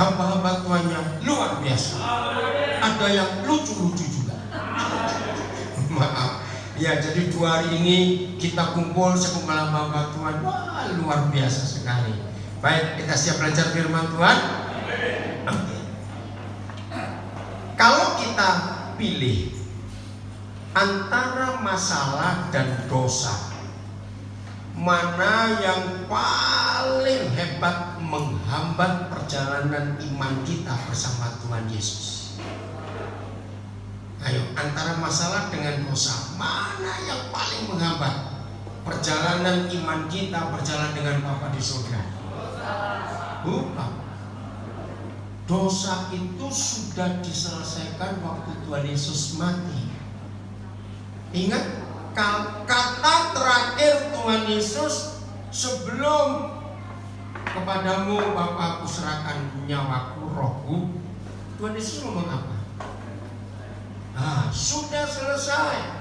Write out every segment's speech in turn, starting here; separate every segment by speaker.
Speaker 1: hamba-hamba Tuhannya luar biasa. Ada yang lucu-lucu juga. Maaf. Ya, jadi 2 hari ini kita kumpul sekumpul hamba-hamba Tuhan. Wah, luar biasa sekali. Baik, kita siap belajar firman Tuhan. Oke. Kalau kita pilih antara masalah dan dosa, mana yang paling hebat menghambat perjalanan iman kita bersama Tuhan Yesus? Ayo, antara masalah dengan dosa, mana yang paling menghambat perjalanan iman kita berjalan dengan Bapa di surga? Bukan. Dosa itu sudah diselesaikan waktu Tuhan Yesus mati. Ingat, kata terakhir Tuhan Yesus sebelum kepadamu Bapa aku serahkan nyawaku, rohku, Tuhan Yesus ngomong apa? Sudah selesai.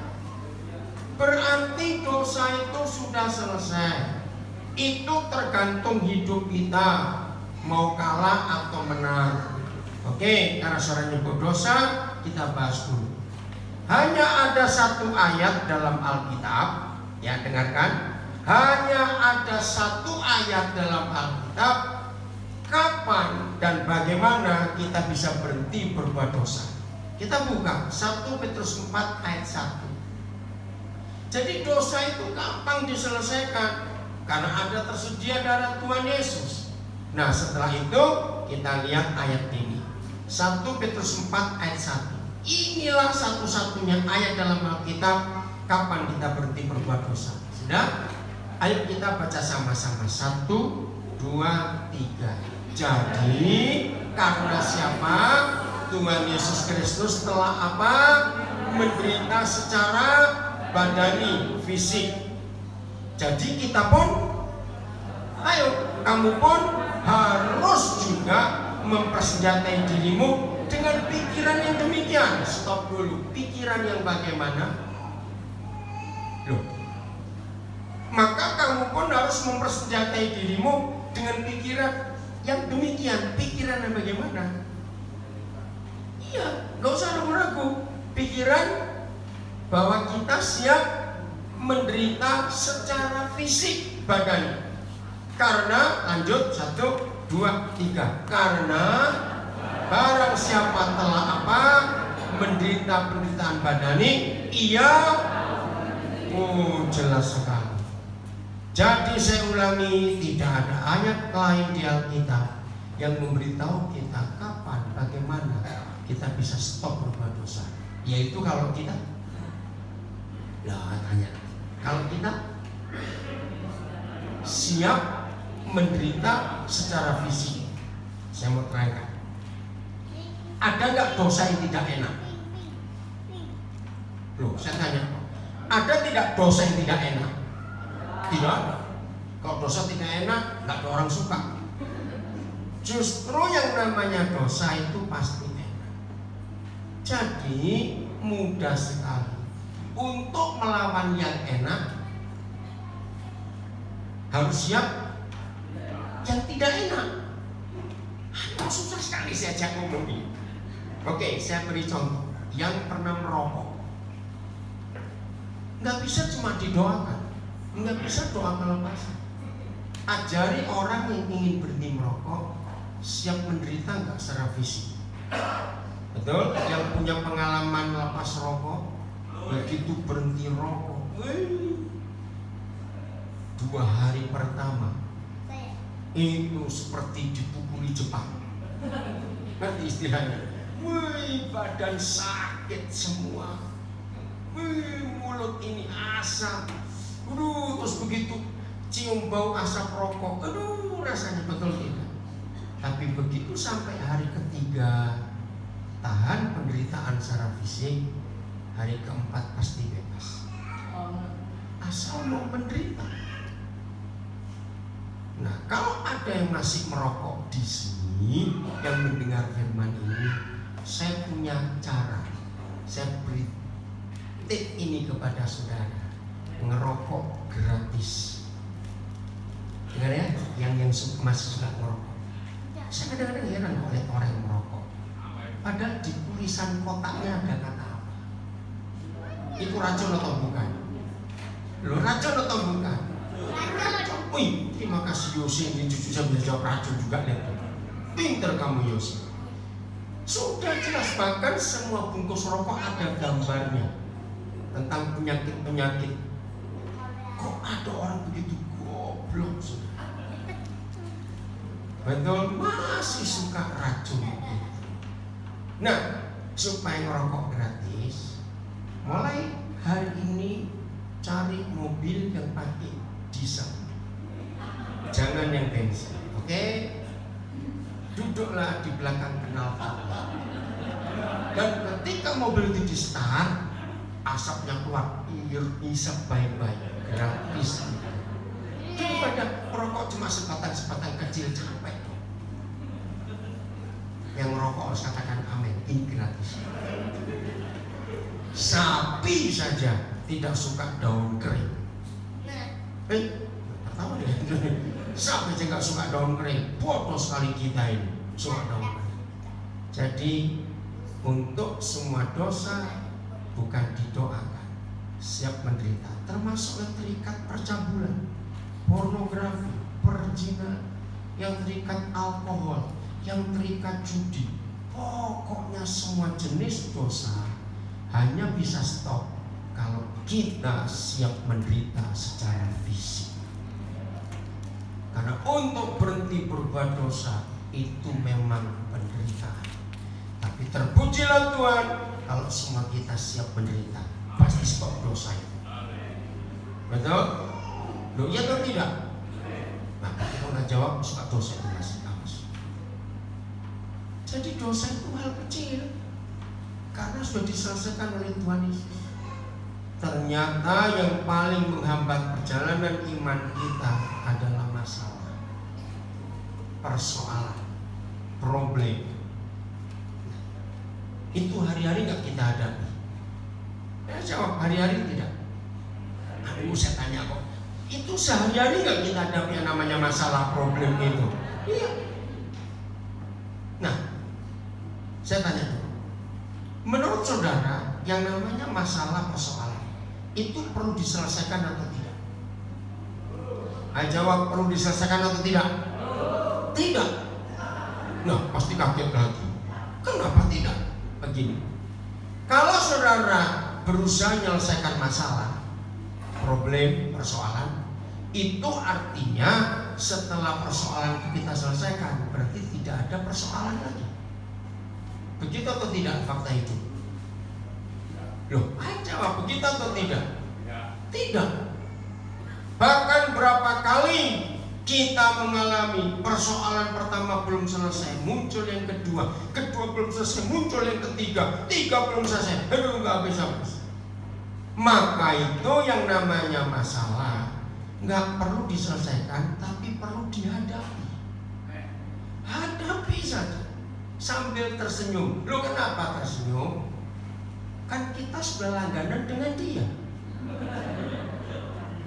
Speaker 1: Berarti dosa itu sudah selesai. Itu tergantung hidup kita mau kalah atau menang. Oke, karena saudara nyebut dosa, kita bahas dulu. Hanya ada satu ayat dalam Alkitab, ya dengarkan. Hanya ada satu ayat dalam Alkitab kapan dan bagaimana kita bisa berhenti berbuat dosa. Kita buka 1 Petrus 4 ayat 1. Jadi dosa itu gampang diselesaikan karena ada tersedia darah Tuhan Yesus. Nah, setelah itu kita lihat ayat ini. 1 Petrus 4 ayat 1. Inilah satu-satunya ayat dalam Alkitab kapan kita berhenti berbuat dosa. Sudah? Ayo kita baca sama-sama. 1, 2, 3. Jadi karena siapa? Tuhan Yesus Kristus telah apa? Menderita secara badani, fisik. Jadi kita pun, ayo, kamu pun harus juga mempersenjatai dirimu dengan pikiran yang demikian. Stop dulu. Pikiran yang bagaimana? Loh. Maka kamu pun harus mempersenjatai dirimu dengan pikiran yang demikian. Pikiran yang bagaimana? Iya, gak usah ragu-ragu. Pikiran bahwa kita siap menderita secara fisik badan. Karena, lanjut, 1, 2, 3. Karena barang siapa telah apa? Menderita penderitaan badani, ia jelas sekali. Jadi saya ulangi, tidak ada ayat lain di Alkitab yang memberitahu kita kapan, bagaimana kita bisa stop berbuat dosa. Yaitu kalau kita, tanya, kalau kita siap menderita secara fisik. Saya mau terangkan. Ada nggak dosa yang tidak enak? Loh, saya tanya, ada tidak dosa yang tidak enak? Tidak ada. Kalau dosa tidak enak, nggak ada orang suka. Justru yang namanya dosa itu pasti enak. Jadi mudah sekali untuk melawan yang enak. Harus siap yang tidak enak. Susah sekali saya ajak ngomong ini. Oke, saya beri contoh. Yang pernah merokok, nggak bisa cuma didoakan, nggak bisa doa melepas. Ajari orang yang ingin berhenti merokok, siap menderita nggak secara fisik. Betul? Yang punya pengalaman lepas rokok, begitu berhenti rokok, 2 hari pertama itu seperti dipukuli Jepang. Ngerti istilahnya? Badan sakit semua. Mulut ini asam. Terus begitu cium bau asap rokok, rasanya betul tidak. Tapi begitu sampai hari ketiga, tahan penderitaan secara fisik, hari keempat pasti bebas. Asal mau menderita. Nah, kalau ada yang masih merokok di sini yang mendengar firman ini, saya punya cara. Saya beri tip ini kepada saudara. Ngerokok gratis. Dengar ya, yang masih suka ngerokok. Saya kadang-kadang heran oleh orang yang merokok. Padahal di tulisan kotaknya ada kata apa? Itu racun atau bukan? Loh, racun atau bukan? Racun. Wih, terima kasih Yosi, ini cucu saya bisa jawab racun juga. Lihat, pinter kamu Yosi. Sudah jelas, bahkan semua bungkus rokok ada gambarnya tentang penyakit-penyakit. Kok ada orang begitu goblok? Betul, masih suka racun. Nah, supaya ngerokok gratis, mulai hari ini cari mobil yang pakai diesel, jangan yang bensin, oke? Duduklah di belakang knalpot, dan ketika mobil itu di start, asapnya keluar, isap baik-baik, gratis. Daripada merokok cuma sebatang kecil, capek. Yang merokok harus katakan amin, ini gratis. Sapi saja tidak suka daun kering. Pertama deh, sapi aja nggak suka daun kering. Bodoh sekali kita ini suka daun kering. Jadi untuk semua dosa bukan didoakan, siap menderita, termasuk yang terikat percabulan, pornografi, perzinahan, yang terikat alkohol, yang terikat judi. Pokoknya semua jenis dosa hanya bisa stop kalau kita siap menderita secara fisik. Karena untuk berhenti berbuat dosa itu memang penderitaan. Tapi terpujilah Tuhan kalau semua kita siap menderita, pasti stop dosa itu. Betul? Loh, iya atau tidak? Nah, kita nggak jawab, suka dosa itu masih amas. Jadi dosa itu hal kecil karena sudah diselesaikan oleh Tuhan Yesus. Ternyata yang paling menghambat perjalanan iman kita adalah masalah, persoalan, problem. Itu hari-hari nggak kita hadapi? Ya jawab, hari-hari tidak. Aduh, saya tanya kok, itu sehari-hari nggak kita hadapi yang namanya masalah, problem itu? Iya. Nah, saya tanya dulu, menurut saudara yang namanya masalah, persoalan itu perlu diselesaikan atau tidak? Ayo jawab, perlu diselesaikan atau tidak? Tidak. Nah, pasti kaget lagi. Kenapa tidak? Begini, kalau saudara berusaha menyelesaikan masalah, problem, persoalan, itu artinya setelah persoalan itu kita selesaikan, berarti tidak ada persoalan lagi. Begitu atau tidak fakta itu? Loh, ayo jawab, begitu atau tidak? Tidak. Bahkan berapa kali kita mengalami persoalan pertama belum selesai, muncul yang kedua, kedua belum selesai, muncul yang ketiga, tiga belum selesai, aduh nggak habis-habis. Maka itu yang namanya masalah nggak perlu diselesaikan, tapi perlu dihadapi. Hadapi saja sambil tersenyum. Lo kenapa tersenyum? Kan kita sudah langganan dengan dia.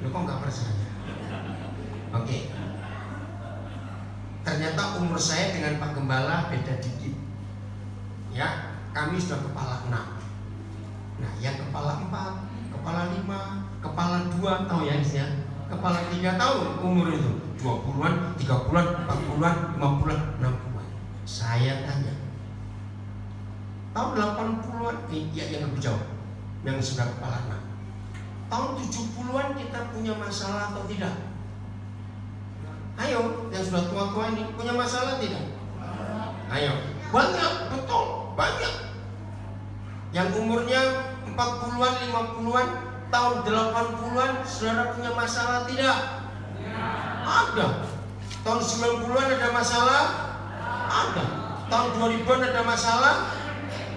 Speaker 1: Lo kok nggak percaya? Oke. Ternyata umur saya dengan Pak Gembala beda dikit. Ya, kami sudah kepala 6. Nah, yang kepala 4, kepala 5, kepala 2 tahu ya isinya? Kepala 3 tahun umur itu 20-an, 30-an, 40-an, 50-an, 60-an. Saya tanya, tahun 80-an, ya yang lebih jauh, yang sudah kepala 6. Tahun 70-an kita punya masalah atau tidak? Ayo, yang sudah tua-tua ini punya masalah tidak? Ayo, banyak, betul, banyak. Yang umurnya 40-an, 50-an, tahun 80-an, saudara punya masalah tidak? Ada. Tahun 90-an ada masalah? Ada. Tahun 2000-an ada masalah?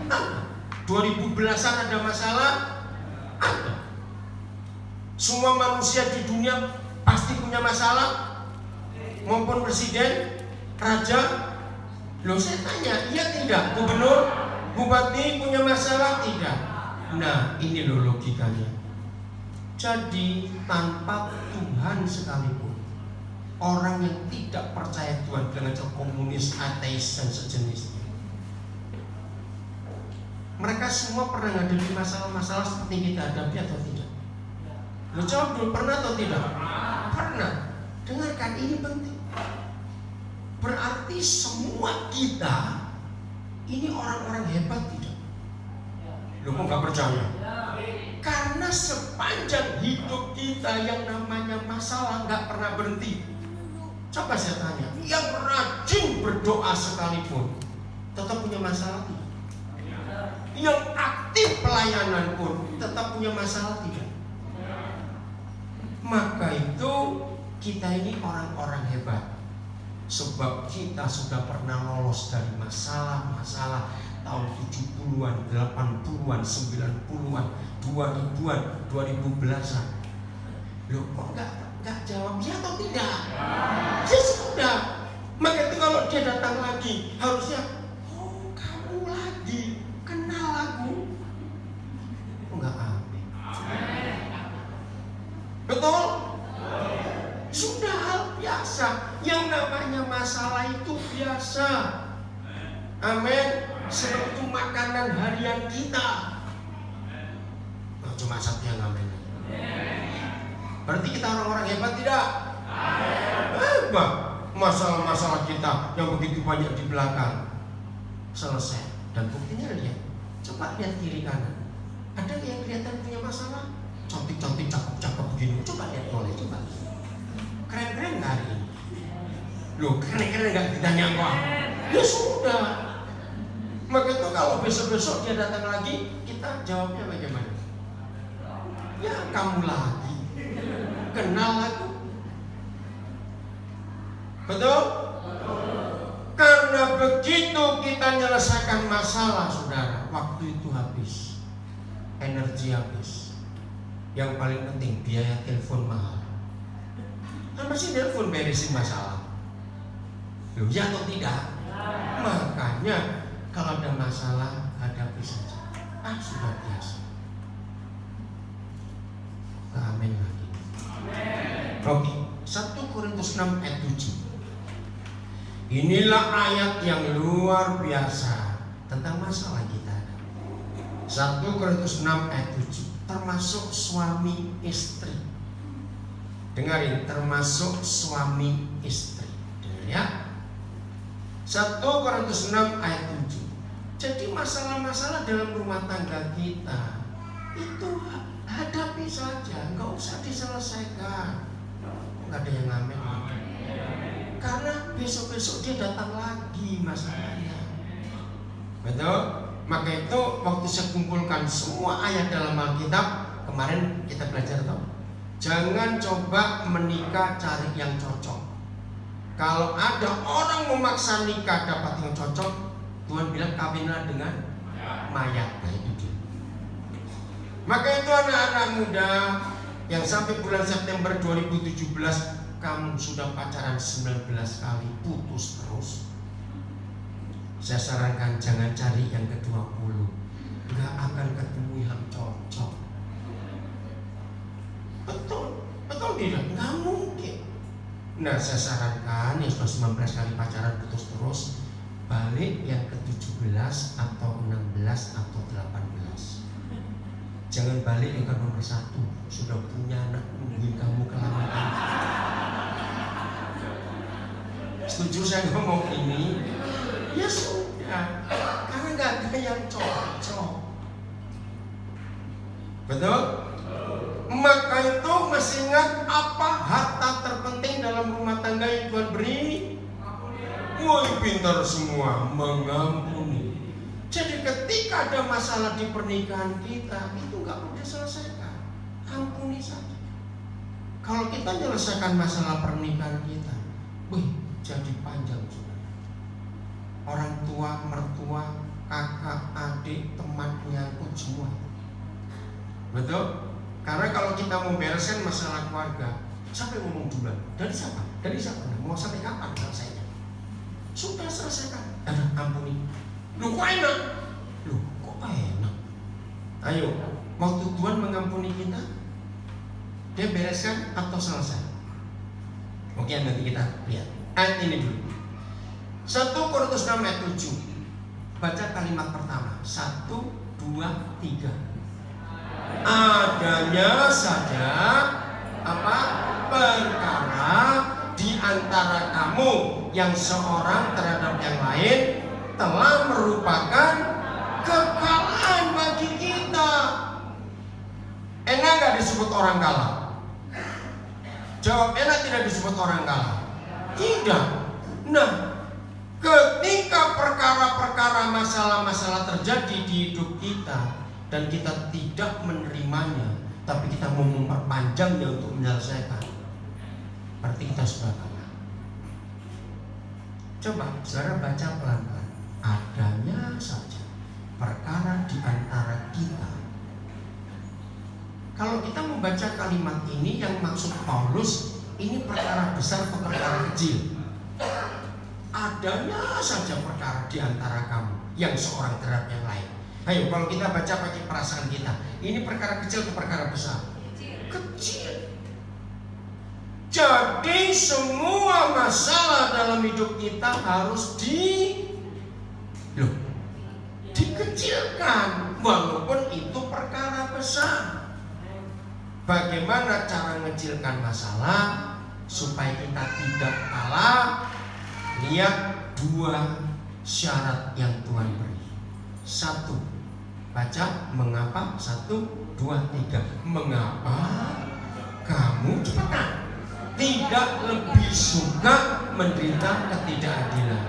Speaker 1: Ada. 2010-an ada masalah? Ada. Semua manusia di dunia pasti punya masalah, maupun presiden, raja. Loh, saya tanya, iya tidak? Gubernur, bupati punya masalah tidak? Nah, ini loh logikanya. Jadi tanpa Tuhan sekalipun, orang yang tidak percaya Tuhan dengan komunis, ateis dan sejenisnya. Mereka semua pernah menghadapi masalah-masalah seperti kita hadapi atau tidak? Lu jawab dulu, pernah atau tidak? Pernah. Dengarkan, ini penting. Berarti semua kita ini orang-orang hebat tidak? Lu kok gak percaya? Karena sepanjang hidup kita yang namanya masalah gak pernah berhenti. Coba saya tanya, yang rajin berdoa sekalipun tetap punya masalah tidak? Yang aktif pelayanan pun tetap punya masalah tidak? Maka itu kita ini orang-orang hebat, sebab kita sudah pernah lolos dari masalah-masalah tahun 70-an, 80-an, 90-an, 2000-an, 2010-an. Loh kok enggak jawab ya atau tidak? Ya sudah. Maka itu kalau dia datang lagi harusnya, oh kamu lagi, kenal aku. Enggak amin. Betul? Sudah hal biasa. Yang namanya masalah itu biasa. Amin. Sebab itu makanan harian kita. Nah, cuma satu yang amin. Berarti kita orang-orang hebat tidak? Hebat. Masalah-masalah kita yang begitu banyak di belakang selesai. Dan buktinya lihat. Coba lihat kiri kanan. Ada yang kelihatan punya masalah? Cantik-cantik, cakep-cakep begini. Coba lihat boleh, coba. Keren-keren nggak hari ini? Loh, keren-keren nggak ditanya apa? Ya sudah. Maka itu kalau besok-besok dia datang lagi, kita jawabnya bagaimana? Ya kamu lagi. Kenal aku. Betul? Karena begitu kita menyelesaikan masalah, saudara, waktu itu habis, energi habis. Yang paling penting biaya telepon mahal. Kan masih telepon beresin masalah. Loh, ya atau tidak? Makanya kalau ada masalah hadapi saja. Sudah biasa. Amin lagi. Oke, 1 Korintus 6 ayat 7. Inilah ayat yang luar biasa tentang masalah kita. 1 Korintus 6 ayat 7. Termasuk suami istri. Dengarin, termasuk suami istri. Dengar ya. 1 Korintus 6 ayat 7. Jadi masalah-masalah dalam rumah tangga kita itu hadapi saja, nggak usah diselesaikan. Nggak ada yang ngamen. Karena besok-besok dia datang lagi masalahnya. Betul? Maka itu waktu saya kumpulkan semua ayat dalam Alkitab, kemarin kita belajar toh, jangan coba menikah cari yang cocok. Kalau ada orang memaksa nikah dapat yang cocok, Tuhan bilang kawinlah dengan mayat. Nah itu dia. Maka itu anak-anak muda yang sampai bulan September 2017 kamu sudah pacaran 19 kali, putus terus. Saya sarankan jangan cari yang ke-20. Nggak akan ketemu yang cocok. Betul, betul tidak? Nggak mungkin. Nah saya sarankan yang sudah 19 kali pacaran putus terus, balik yang ke-17 atau 16 atau 18. Jangan balik yang ke nomor 1. Sudah punya anak nungguin kamu kelamaan. Setuju saya ngomong ini? Ya sudah, karena nggak ada yang cocok. Betul? Maka itu masih ingat apa harta terpenting dalam rumah tangga yang Tuhan beri? Woi pintar semua, mengampuni. Jadi ketika ada masalah di pernikahan kita, itu nggak perlu diselesaikan, ampuni saja. Kalau kita menyelesaikan masalah pernikahan kita, jadi panjang juga. Orang tua, mertua, kakak, adik, teman menyangkut semua. Betul? Karena kalau kita mau bereskan masalah keluarga, siapa yang ngomong duluan? Dari siapa? Dari siapa? Mau sampai kapan selesainya? Sudah selesaikan. Ampuni. Loh kok enak? Loh kok enak? Ayo, waktu Tuhan mengampuni kita, dia bereskan atau selesai? Oke, nanti kita lihat ayat ini dulu. 1 Korintus 6 ayat 7. Baca kalimat pertama. 1, 2, 3. Adanya saja apa? Perkara di antara kamu yang seorang terhadap yang lain telah merupakan kekalahan bagi kita. Enak gak disebut orang kalah? Jawab, enak tidak disebut orang kalah? Tidak. Nah, ketika perkara-perkara masalah-masalah terjadi di hidup kita dan kita tidak menerimanya, tapi kita mau memperpanjangnya untuk menyelesaikan, berarti kita sudah kalah. Coba saudara baca pelan-pelan. Adanya saja perkara di antara kita. Kalau kita membaca kalimat ini, yang maksud Paulus ini perkara besar atau perkara kecil? Adanya saja perkara di antara kamu yang seorang terhadap yang lain. Ayo, kalau kita baca pakai perasaan kita, ini perkara kecil atau perkara besar? Kecil. Jadi semua masalah dalam hidup kita harus dikecilkan, walaupun itu perkara besar. Bagaimana cara mengecilkan masalah supaya kita tidak kalah? Lihat 2 syarat yang Tuhan beri. 1, baca mengapa. 1, 2, 3. Mengapa kamu cepetan tidak lebih suka menderita ketidakadilan?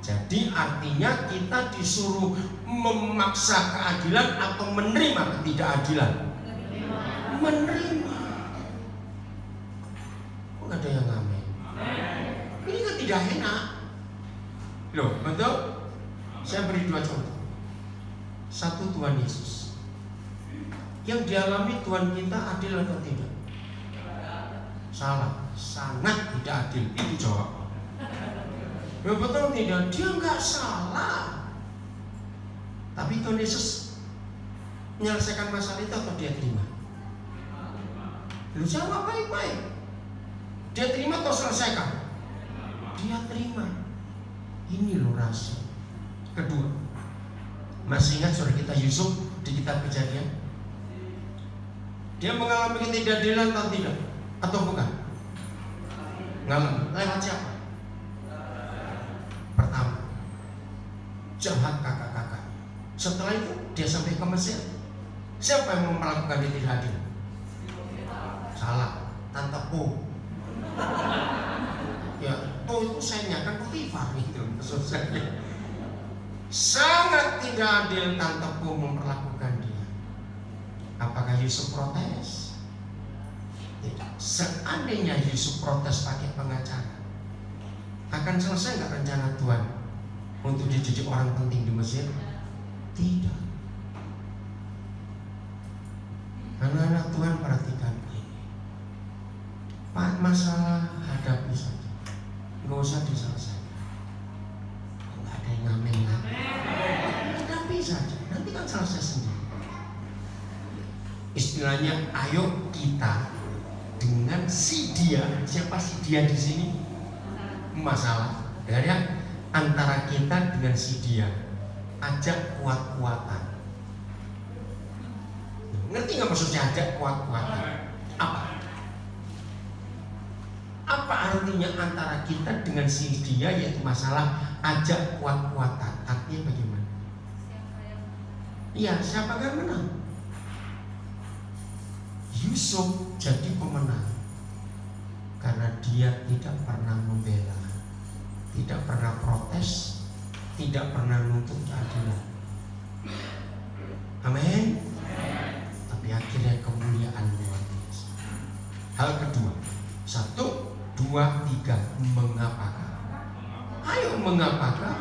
Speaker 1: Jadi artinya kita disuruh memaksa keadilan atau menerima ketidakadilan? Menerima. Kok gak ada yang ngamen? Ini kan tidak enak. Loh, betul? Saya beri 2 contoh. 1, Tuhan Yesus. Yang dialami Tuhan kita adil atau tidak? Salah, sangat tidak adil. Itu jawab. Ya betul tidak? Dia nggak salah. Tapi Tuhan Yesus menyelesaikan masalah itu atau dia terima? Lu jawab baik-baik. Dia terima atau selesaikan? Dia terima. Ini loh rahasia. Kedua, masih ingat saudara kita Yusuf di kitab Kejadian? Dia mengalami ketidakadilan atau tidak? Atau bukan? Ngalami. Lewat siapa? Pertama, jahat kakak-kakak. Setelah itu dia sampai ke Mesir. Siapa yang melakukan dia tidak adil? Salah, Tante Po. Ya, Po itu sayangnya kan Potifar itu. Sangat tidak adil Tante Po memperlakukan dia. Apakah Yusuf protes? Tidak. Seandainya Yusuf protes pakai pengacara, akan selesai nggak rencana Tuhan untuk dididik orang penting di Mesir? Tidak. Anak-anak Tuhan, perhatikan ini. Pak, masalah hadapi saja, nggak usah diselesaikan. Nggak ada yang ngamen lagi. Hadapi saja, nanti kan selesai sendiri. Istilahnya, ayo kita dengan si dia. Siapa si dia di sini? Masalah, ya, antara kita dengan si dia, ajak kuat-kuatan. Ngerti nggak maksudnya ajak kuat-kuatan? Apa? Apa artinya antara kita dengan si dia, yaitu masalah ajak kuat-kuatan? Artinya bagaimana? Iya, siapa yang menang? Yusuf jadi pemenang karena dia tidak pernah membela, tidak pernah protes, tidak pernah nuntut keadilan. Amin. Tapi akhirnya kemuliaan luar biasa. Hal kedua, 1, 2, 3. Mengapakah? Ayo, mengapakah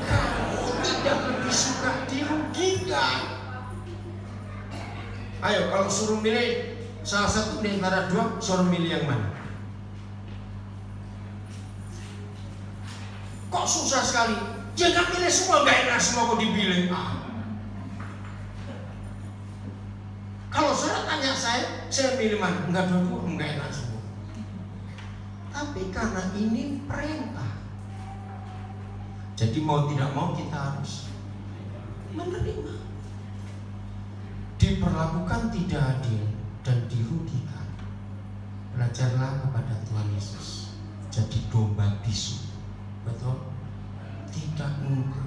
Speaker 1: kamu tidak lebih suka dirugikan? Ayo, kalau suruh milih salah satu di antara 2, suruh milih yang mana? Kok susah sekali? Jangan pilih semua, gak enak semua kok dipilih. Kalau saudara tanya saya milih mana? Enggak, dua-dua enggak enak semua. Tapi karena ini perintah, jadi mau tidak mau kita harus menerima. Diperlakukan tidak adil dan dirugikan. Belajarlah kepada Tuhan Yesus. Jadi domba bisu. Betul? Tidak nunggu.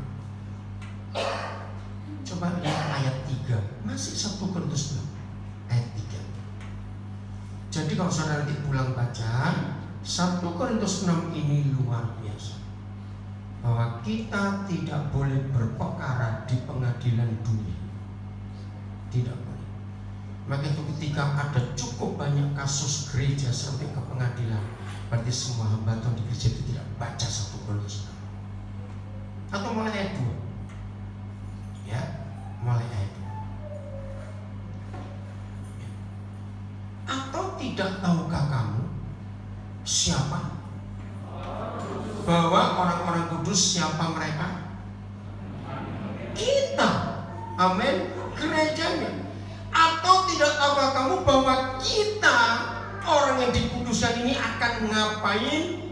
Speaker 1: Coba lihat ayat 3. Masih 1 Korintus 6 ayat 3. Jadi kalau saudara nanti pulang baca 1 Korintus 6 ini luar biasa. Bahwa kita tidak boleh berperkara di pengadilan dunia. Tidak boleh. Maka itu ketika ada cukup banyak kasus gereja sampai ke pengadilan, berarti semua hamba Tuhan di gereja itu tidak baca 1 Korintus 6. Atau mulai ayat 2. Ya, mulai ayat 2. Ya. Atau tidak tahukah kamu siapa? Bahwa orang-orang kudus siapa mereka? Kita. Amin. Gerejanya. Atau tidak tahukah kamu bahwa kita orang yang dikuduskan ini akan ngapain?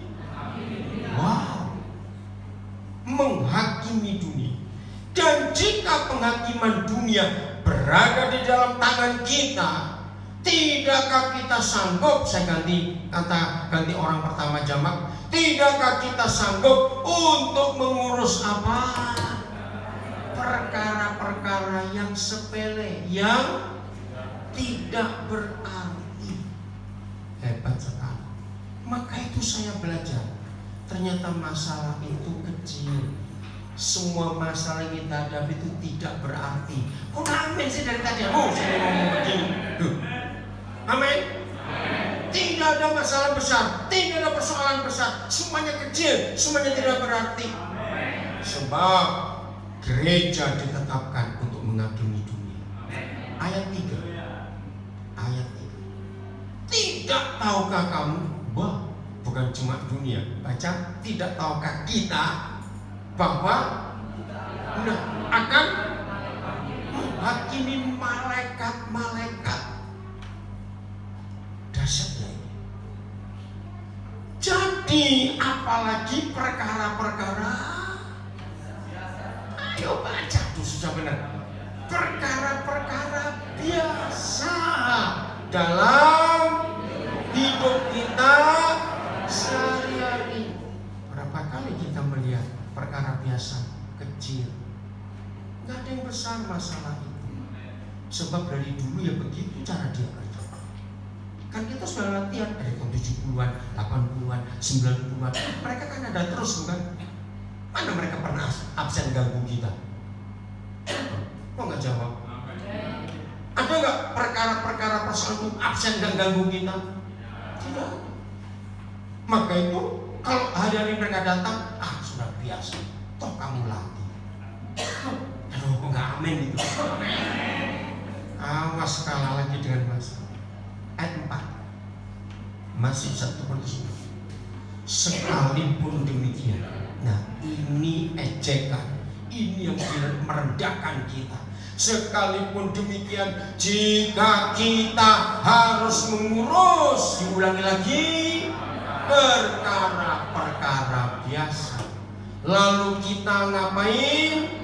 Speaker 1: Wow. Menghakimi dunia. Dan jika penghakiman dunia berada di dalam tangan kita, tidakkah kita sanggup? Saya ganti orang pertama jamak. Tidakkah kita sanggup untuk mengurus apa? Perkara-perkara yang sepele, yang tidak berarti. Hebat sekali. Maka itu saya belajar. Ternyata masalah itu kecil. Semua masalah yang kita hadapi itu tidak berarti. Kok amin sih dari tadi? Saya ngomong begini. Amin. Tidak ada masalah besar, tidak ada persoalan besar, semuanya kecil, semuanya tidak berarti. Sebab gereja ditetapkan untuk mengagumi dunia. Ayat 3. Ayat 3. Tidak tahukah kamu? Wah, bukan cuma dunia. Baca, tidak tahukah kita bahwa akan menghakimi malaikat-malaikat. Dahsyatnya ini. Jadi apalagi perkara-perkara, ayo baca tuh, susah benar. Perkara-perkara biasa dalam hidup kita sehari-hari. Berapa kali kita melihat perkara biasa kecil, nggak ada yang besar masalah itu. Sebab dari dulu ya begitu cara dia kerja. Kan kita sudah latihan dari tahun 70-an, 80-an, 90-an. Mereka kan ada terus bukan? Mana mereka pernah absen ganggu kita? Kok nggak jawab? Ada nggak perkara-perkara persoalan itu absen dan ganggu kita? Tidak. Maka itu kalau hari-hari mereka datang, sudah biasa. Toh kamu latih. Aduh, kok nggak amin itu? Awas kalah lagi dengan masalah. Ayat 4. Masih 1 Korintus 6. Sekalipun demikian. Nah, ini ejekan. Ini yang merendahkan kita. Sekalipun demikian, jika kita harus mengurus, diulangi lagi, perkara-perkara biasa, lalu kita ngapain?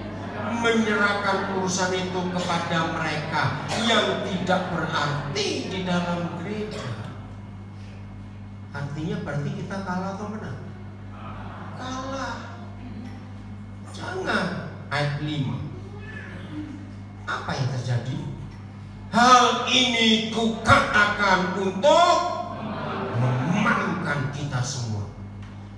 Speaker 1: Menyerahkan urusan itu kepada mereka yang tidak berarti di dalam gereja. Artinya berarti kita kalah atau menang? Kalah. Jangan. Ayat 5. Apa yang terjadi? Hal ini kukatakan untuk memalukan kita semua.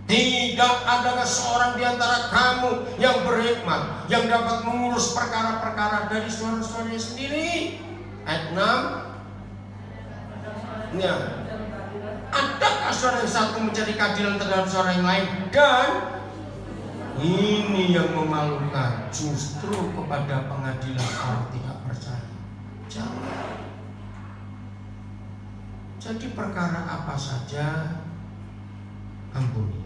Speaker 1: Tidak adakah seorang di antara kamu yang berhikmat, yang dapat mengurus perkara-perkara dari saudara-saudaranya sendiri? Ayat 6. Ya. Adakah saudara yang satu mencari keadilan terhadap saudara yang lain? Dan ini yang memalukan, justru kepada pengadilan orang tidak percaya. Jangan. Jadi perkara apa saja ampuni.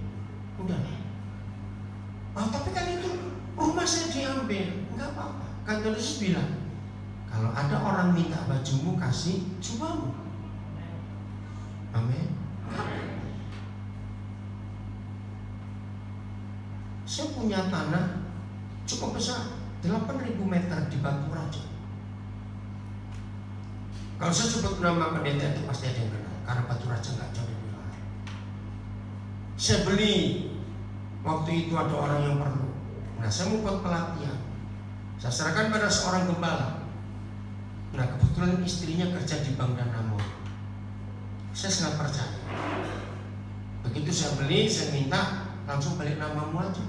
Speaker 1: Udah. Tapi kan itu rumah saya diambil, nggak apa-apa. Kan Yesus bilang, kalau ada orang minta bajumu, kasih jubamu. Amin. punya tanah cukup besar, 8.000 meter di Batu Raja. Kalau saya sebut nama pendeta itu pasti ada yang kenal, karena Batu Raja nggak jauh dari luar. Saya beli, waktu itu ada orang yang perlu. Nah, saya mau buat pelatihan. Saya serahkan pada seorang gembala. Nah, kebetulan istrinya kerja di Bank Danamon. Saya sangat percaya. Begitu saya beli, saya minta langsung balik namamu aja,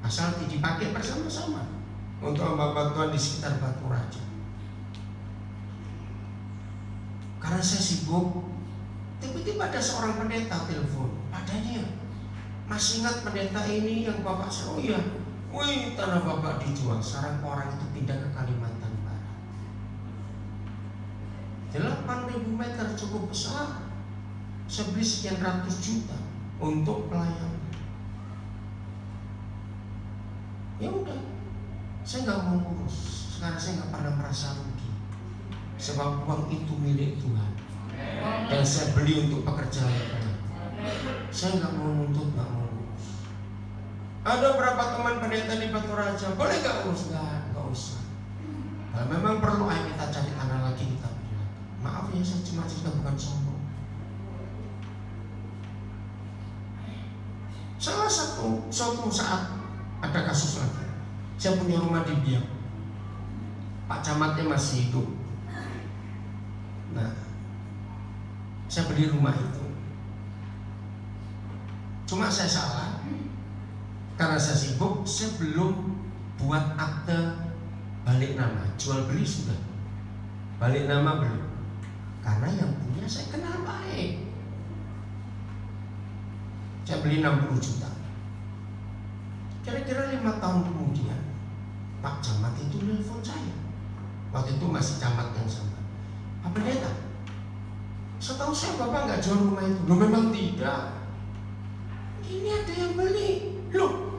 Speaker 1: asal dipakai bersama-sama untuk hamba Tuhan di sekitar Batu Raja. Karena saya sibuk, tiba-tiba ada seorang pendeta telepon. Padanya, masih ingat pendeta ini yang bapak saya? Oh iya, wih, tanah bapak dijual. Sekarang orang itu pindah ke Kalimantan Barat. 8.000 meter cukup besar. Saya beli sekian ratus juta untuk pelayanan. Ya udah, saya nggak mau ngurus. Sekarang saya nggak pernah merasa rugi, sebab uang itu milik Tuhan dan saya beli untuk pekerjaan Tuhan. Saya nggak mau nuntut, nggak mau ngurus. Ada berapa teman pendeta di Batu Raja, boleh nggak urus? Nggak usah. Kalau memang perlu, ayo kita cari tanah lagi, kita beli lagi. Maaf ya, saya cuma cerita, bukan sombong. Salah suatu saat ada kasus lagi. Saya punya rumah di Biak, Pak Camatnya masih hidup. Nah, saya beli rumah itu. Cuma saya salah, karena saya sibuk, saya belum buat akte balik nama. Jual beli sudah, balik nama belum. Karena yang punya saya kenal baik. Saya beli 60 juta. Kira-kira 5 tahun kemudian Pak Camat itu nelfon saya. Waktu itu masih camat yang sama. Pak Pendeta, setahu saya Bapak nggak jual rumah itu. Loh, memang tidak. Ini ada yang beli. Loh,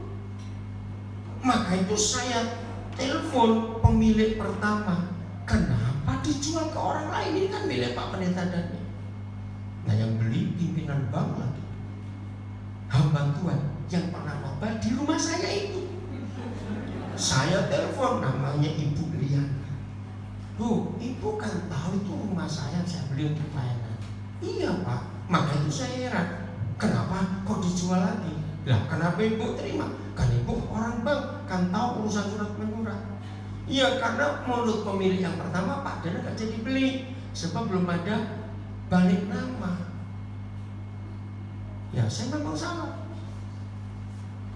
Speaker 1: maka itu saya telepon pemilik pertama. Kenapa dijual ke orang lain? Ini kan milik Pak Pendeta dan nah, yang beli pimpinan bank lagi, hamba Tuhan yang pernah khotbah di rumah saya itu. Saya telepon, namanya Ibu Liana. Bu, Ibu kan tahu itu rumah saya beli untuk pelayanan. Iya Pak, maka itu saya heran, kenapa kok dijual lagi? Lah, kenapa Ibu terima? Kan Ibu orang bank, kan tahu urusan surat menyurat. Iya, karena menurut pemilik yang pertama Pak Dana gak jadi beli, sebab belum ada balik nama. Ya, saya memang salah.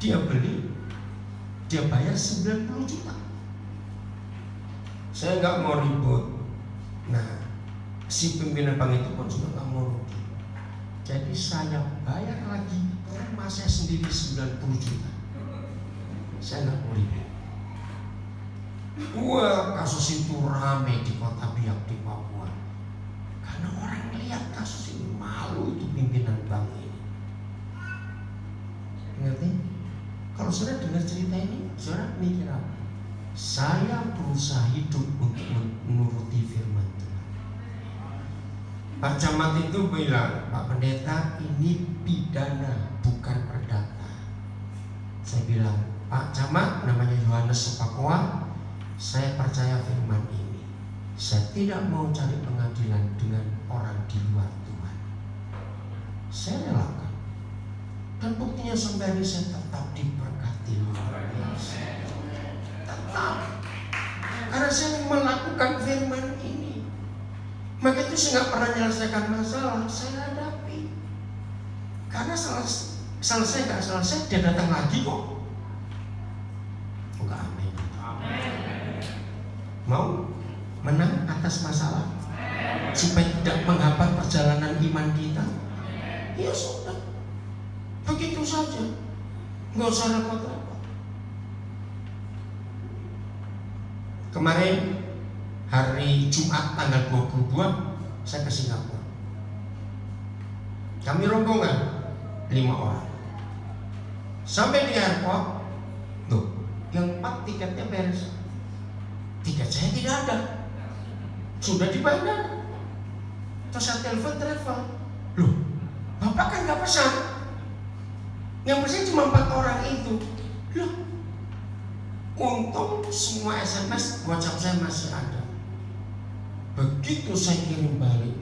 Speaker 1: Dia beli, dia bayar 90 juta. Saya nggak mau ribut. Nah, si pimpinan bank itu pun juga nggak mau rugi. Jadi saya bayar lagi rumah saya sendiri 90 juta. Saya nggak mau ribut. Wah, kasus itu ramai di kota Biak di Papua. Karena orang lihat kasus ini, malu itu pimpinan bank ini. Ngerti? Kalau saudara dengar cerita ini, saudara mikir apa? Saya berusaha hidup untuk menuruti firman Tuhan. Pak Camat itu bilang, Pak Pendeta, ini pidana bukan perdata. Saya bilang, Pak Camat, namanya Yohanes Supakoa, saya percaya firman ini. Saya tidak mau cari pengadilan dengan orang di luar Tuhan. Saya relakan. Dan buktinya sampai hari saya tetap diberkati luar biasa. Tetap. Karena saya melakukan firman ini. Maka itu saya nggak pernah menyelesaikan masalah, saya hadapi. Karena selesai nggak selesai, dia datang lagi kok. Enggak, amin. Mau menang atas masalah supaya tidak menghambat perjalanan iman kita? Ya sudah, begitu saja, nggak usah repot-repot. Kemarin hari Jumat tanggal 22 saya ke Singapura. Kami rombongan 5 orang. Sampai di airport, tuh, yang 4 tiketnya beres. Tiket saya tidak ada, sudah dibayar. Terus saya telepon travel, loh, Bapak kan nggak pesan. Yang pesan cuma 4 orang itu. Loh, untung semua SMS, WhatsApp saya masih ada. Begitu saya kirim balik,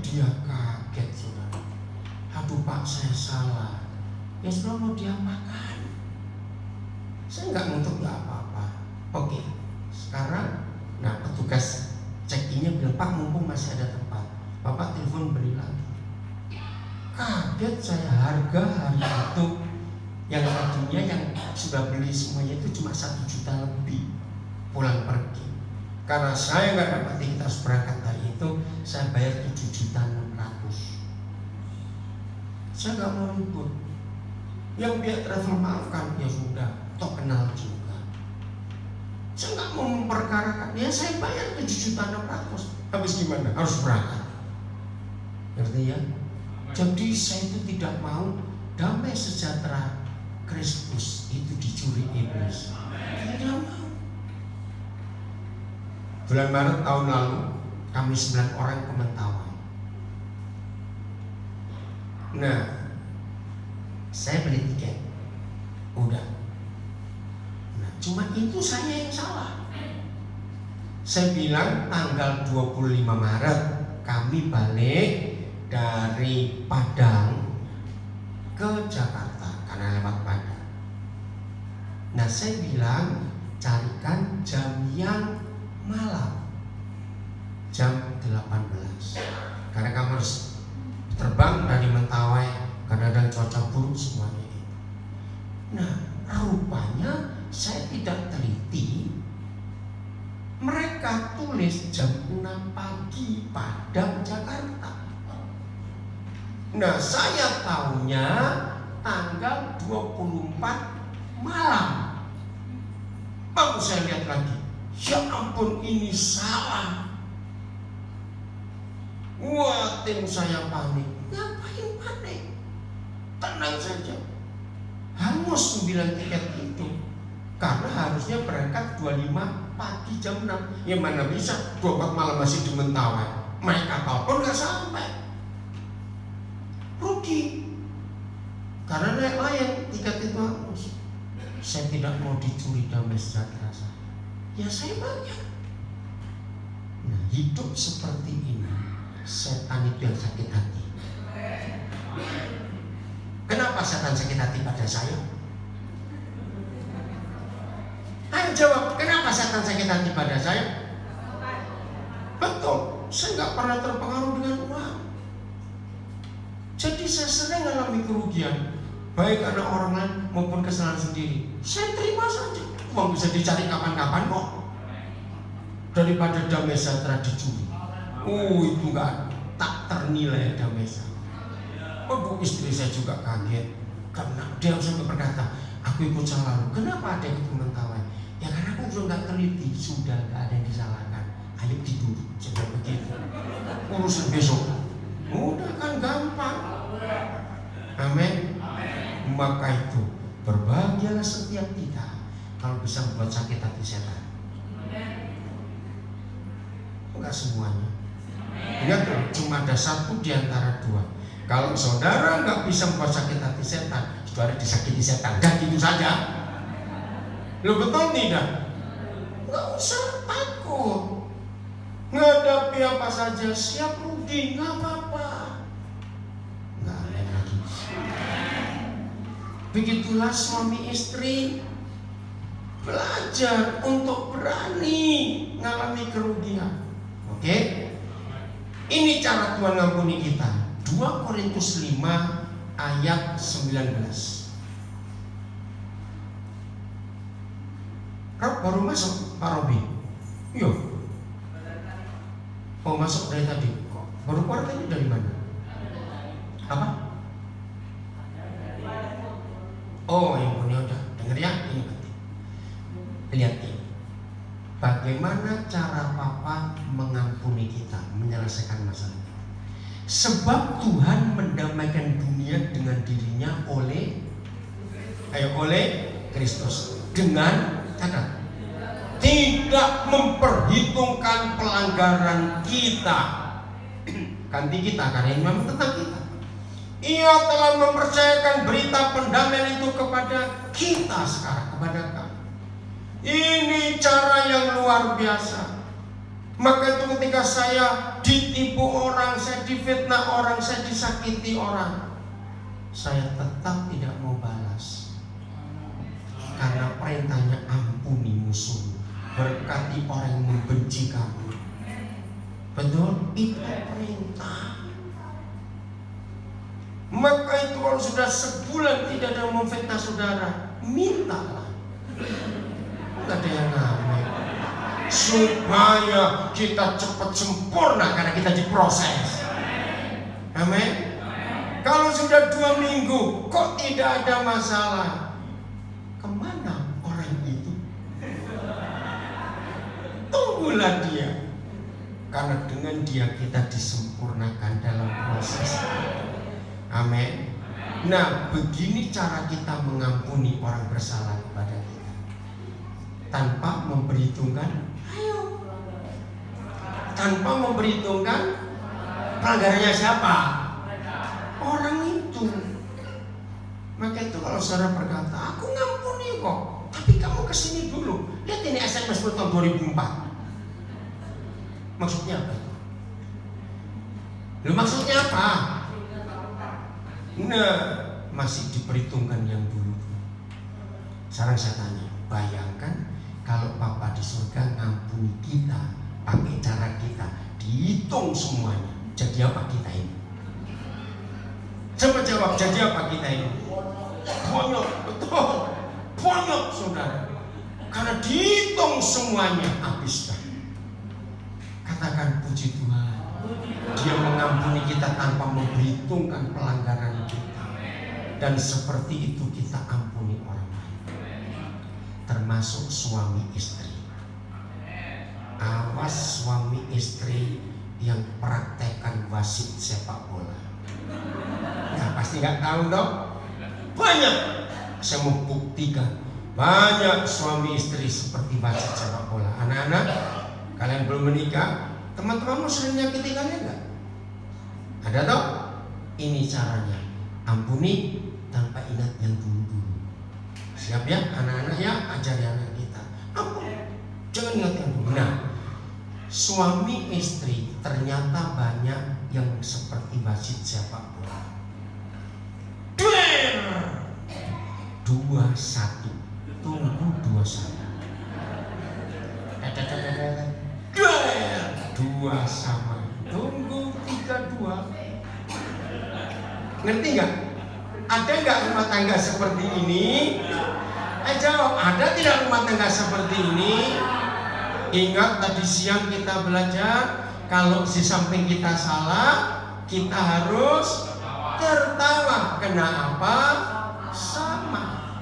Speaker 1: dia kaget saudara. Aduh Pak, saya salah. Ya sudah, mau diapakan? Saya nggak nuntut, nggak apa-apa. Oke, sekarang, nah petugas check-innya bilang, Pak mumpung masih ada tempat, Bapak telepon beli lagi. Kaget saya, harga hari itu yang tadinya yang sudah beli semuanya itu cuma 1 juta lebih pulang pergi. Karena saya nggak dapat tiket harus berangkat hari itu, saya bayar 7.600.000. Saya nggak mau ribut. Yang pihak travel maafkan, ya sudah, toh kenal juga. Saya nggak mau memperkarakan, ya saya bayar 7.600.000. Habis gimana? Harus berangkat. Ngerti ya? Jadi saya itu tidak mau damai sejahtera Kristus itu dicuri iblis. Tidak mau. Bulan Maret tahun lalu kami 9 orang ke Mentawai. Nah, saya beli tiket, udah. Nah, cuma itu saya yang salah. Saya bilang tanggal 25 Maret kami balik dari Padang ke Jakarta karena lewat Padang. Nah, saya bilang carikan jam yang malam, jam 18, karena kamu harus terbang dari Mentawai, kadang-kadang cuaca buruk semuanya itu. Nah, rupanya saya tidak teliti. Mereka tulis jam 6 pagi Padang Jakarta. Nah, saya tahunya tanggal 24 malam. Baru saya lihat lagi, ya ampun, ini salah. Wah, tim saya panik. Ngapain panik? Tenang saja. Hangus 9 tiket itu. Karena harusnya berangkat 25 pagi jam 6. Ya mana bisa 24 malam masih di Mentawai. Naik kapal pun gak sampai. Rugi. Karena naik layang tiket itu hangus. Saya tidak mau dicuri damai sejahtera saya. Ya saya banyak. Nah, hidup seperti ini, setan itu yang sakit hati. Kenapa setan sakit hati pada saya? Ayo jawab, kenapa setan sakit hati pada saya? Betul, saya nggak pernah terpengaruh dengan uang. Jadi saya sering mengalami kerugian, baik karena orang lain maupun kesalahan sendiri. Saya terima saja. Uang bisa dicari kapan-kapan kok. Daripada damai sejahtera dicuri. Itu enggak tak ternilai damai sejahtera. Bu, istri saya juga kaget karena dia sampai berkata, aku ikut salah. Kenapa ada ikut Mentawai? Ya karena aku juga nggak teliti. Sudah nggak ada yang disalahkan. Ayo tidur. Saya begitu. Urusan besok. Udah kan gampang. Amin. Maka itu berbahagialah setiap kita kalau bisa membuat sakit hati setan. Enggak semuanya. Ingat loh, cuma ada 1 di antara 2. Kalau saudara nggak bisa membuat sakit hati setan, saudara disakiti setan. Dan gitu saja. Lo betul tidak? Nggak usah takut. Ngadapi apa saja, siap rugi, nggak apa-apa. Nggak ada lagi. Begitulah suami istri belajar untuk berani mengalami kerugian. Oke? Ini cara Tuhan ngampuni kita. 2 Korintus 5 ayat 19. Rob baru masuk, Pak Robi. Iya. Oh, masuk dari tadi. Kok baru keluar tadi dari mana? Apa? Oh, yang punya udah denger ya. Ini penting. Lihat ini. Bagaimana cara Papa mengampuni kita, menyelesaikan masalah kita. Sebab Tuhan mendamaikan dunia dengan dirinya oleh Kristus. Dengan tidak memperhitungkan pelanggaran kita. Ganti kita, karena ini memang tentang kita. Ia telah mempercayakan berita pendamaian itu kepada kita sekarang, kepada kami. Ini cara yang luar biasa. Maka itu ketika saya ditipu orang, saya difitnah orang, saya disakiti orang, saya tetap tidak mau balas. Karena perintahnya ampuni musuh, berkati orang yang membenci kamu. Betul? Itu perintah. Maka itu kalau sudah sebulan tidak ada yang memfitnah saudara, mintalah. Tidak ada yang ngamen. Supaya kita cepat sempurna karena kita diproses. Amin. Kalau sudah 2 minggu kok tidak ada masalah, kemana orang itu? Tunggulah dia. Karena dengan dia kita disempurnakan dalam proses. Amin. Nah, begini cara kita mengampuni orang bersalah kepada kita, tanpa memperhitungkan, tanpa memperhitungkan pelanggarannya siapa, orang itu. Maka itu kalau saudara berkata, aku ngampuni kok, tapi kamu kesini dulu, lihat ini SMS tahun 2004. Maksudnya apa itu? Maksudnya apa? Nah, masih diperhitungkan yang dulu. Sekarang saya tanya, bayangkan kalau Papa di surga ngampuni kita pakai cara kita, dihitung semuanya, jadi apa kita ini? Coba jawab, jadi apa kita ini? Bonyok, betul, bonyok saudara. Karena dihitung semuanya, habiskan. Katakan puji Tuhan, Dia mengampuni kita tanpa memperhitungkan pelanggaran kita. Dan seperti itu kita ampuni orang lain, termasuk suami istri. Awas suami istri yang praktekkan wasit sepak bola. Nah, pasti nggak tahu dong. Banyak, saya mau buktikan, banyak suami istri seperti wasit sepak bola. Anak-anak, kalian belum menikah, teman-temanmu sering nyakiti kalian nggak? Ada toh? Ini caranya, ampuni tanpa ingat yang dulu-dulu. Siap ya, anak-anak ya, ajari anak kita. Ampun, jangan ingat yang dulu. Nah, suami istri ternyata banyak yang seperti wasit sepak bola. 2-1, tunggu 2-1. 2 sama, tunggu 3-2. Ngerti nggak? Ada nggak rumah tangga seperti ini? Jawab, ada tidak rumah tangga seperti ini? Ingat tadi siang kita belajar, kalau di samping kita salah, kita harus tertawa. Kenapa? Sama.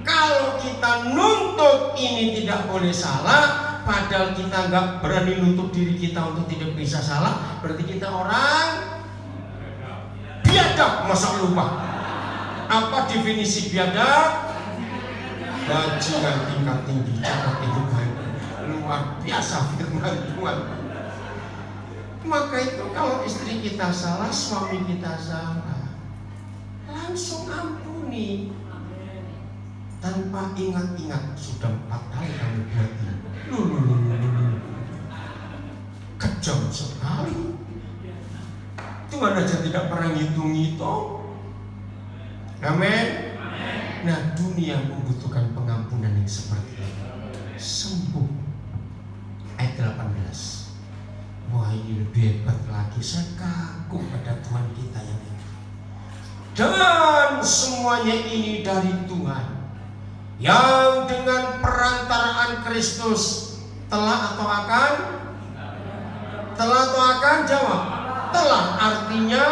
Speaker 1: Kalau kita nuntut ini tidak boleh salah, padahal kita nggak berani nuntut diri kita untuk tidak bisa salah, berarti kita orang biadab. Masa lupa? Apa definisi biadab? Bajingan tingkat tinggi, cara hidup baik. Luar biasa firman Tuhan. Maka itu kalau istri kita salah, suami kita salah, langsung ampuni tanpa ingat-ingat. Sudah 4 kali kamu buat ini. Kejam sekali. Tuhan aja tidak pernah ngitung-ngitung. Amin. Nah, dunia membutuhkan pengampunan yang seperti ini. Sembuh. Ayat 18. Wah, ini lebih hebat lagi. Saya kagum pada Tuhan kita yang ini. Dan semuanya ini dari Tuhan, yang dengan perantaraan Kristus telah atau akan? Telah atau akan? Jawab. Telah, artinya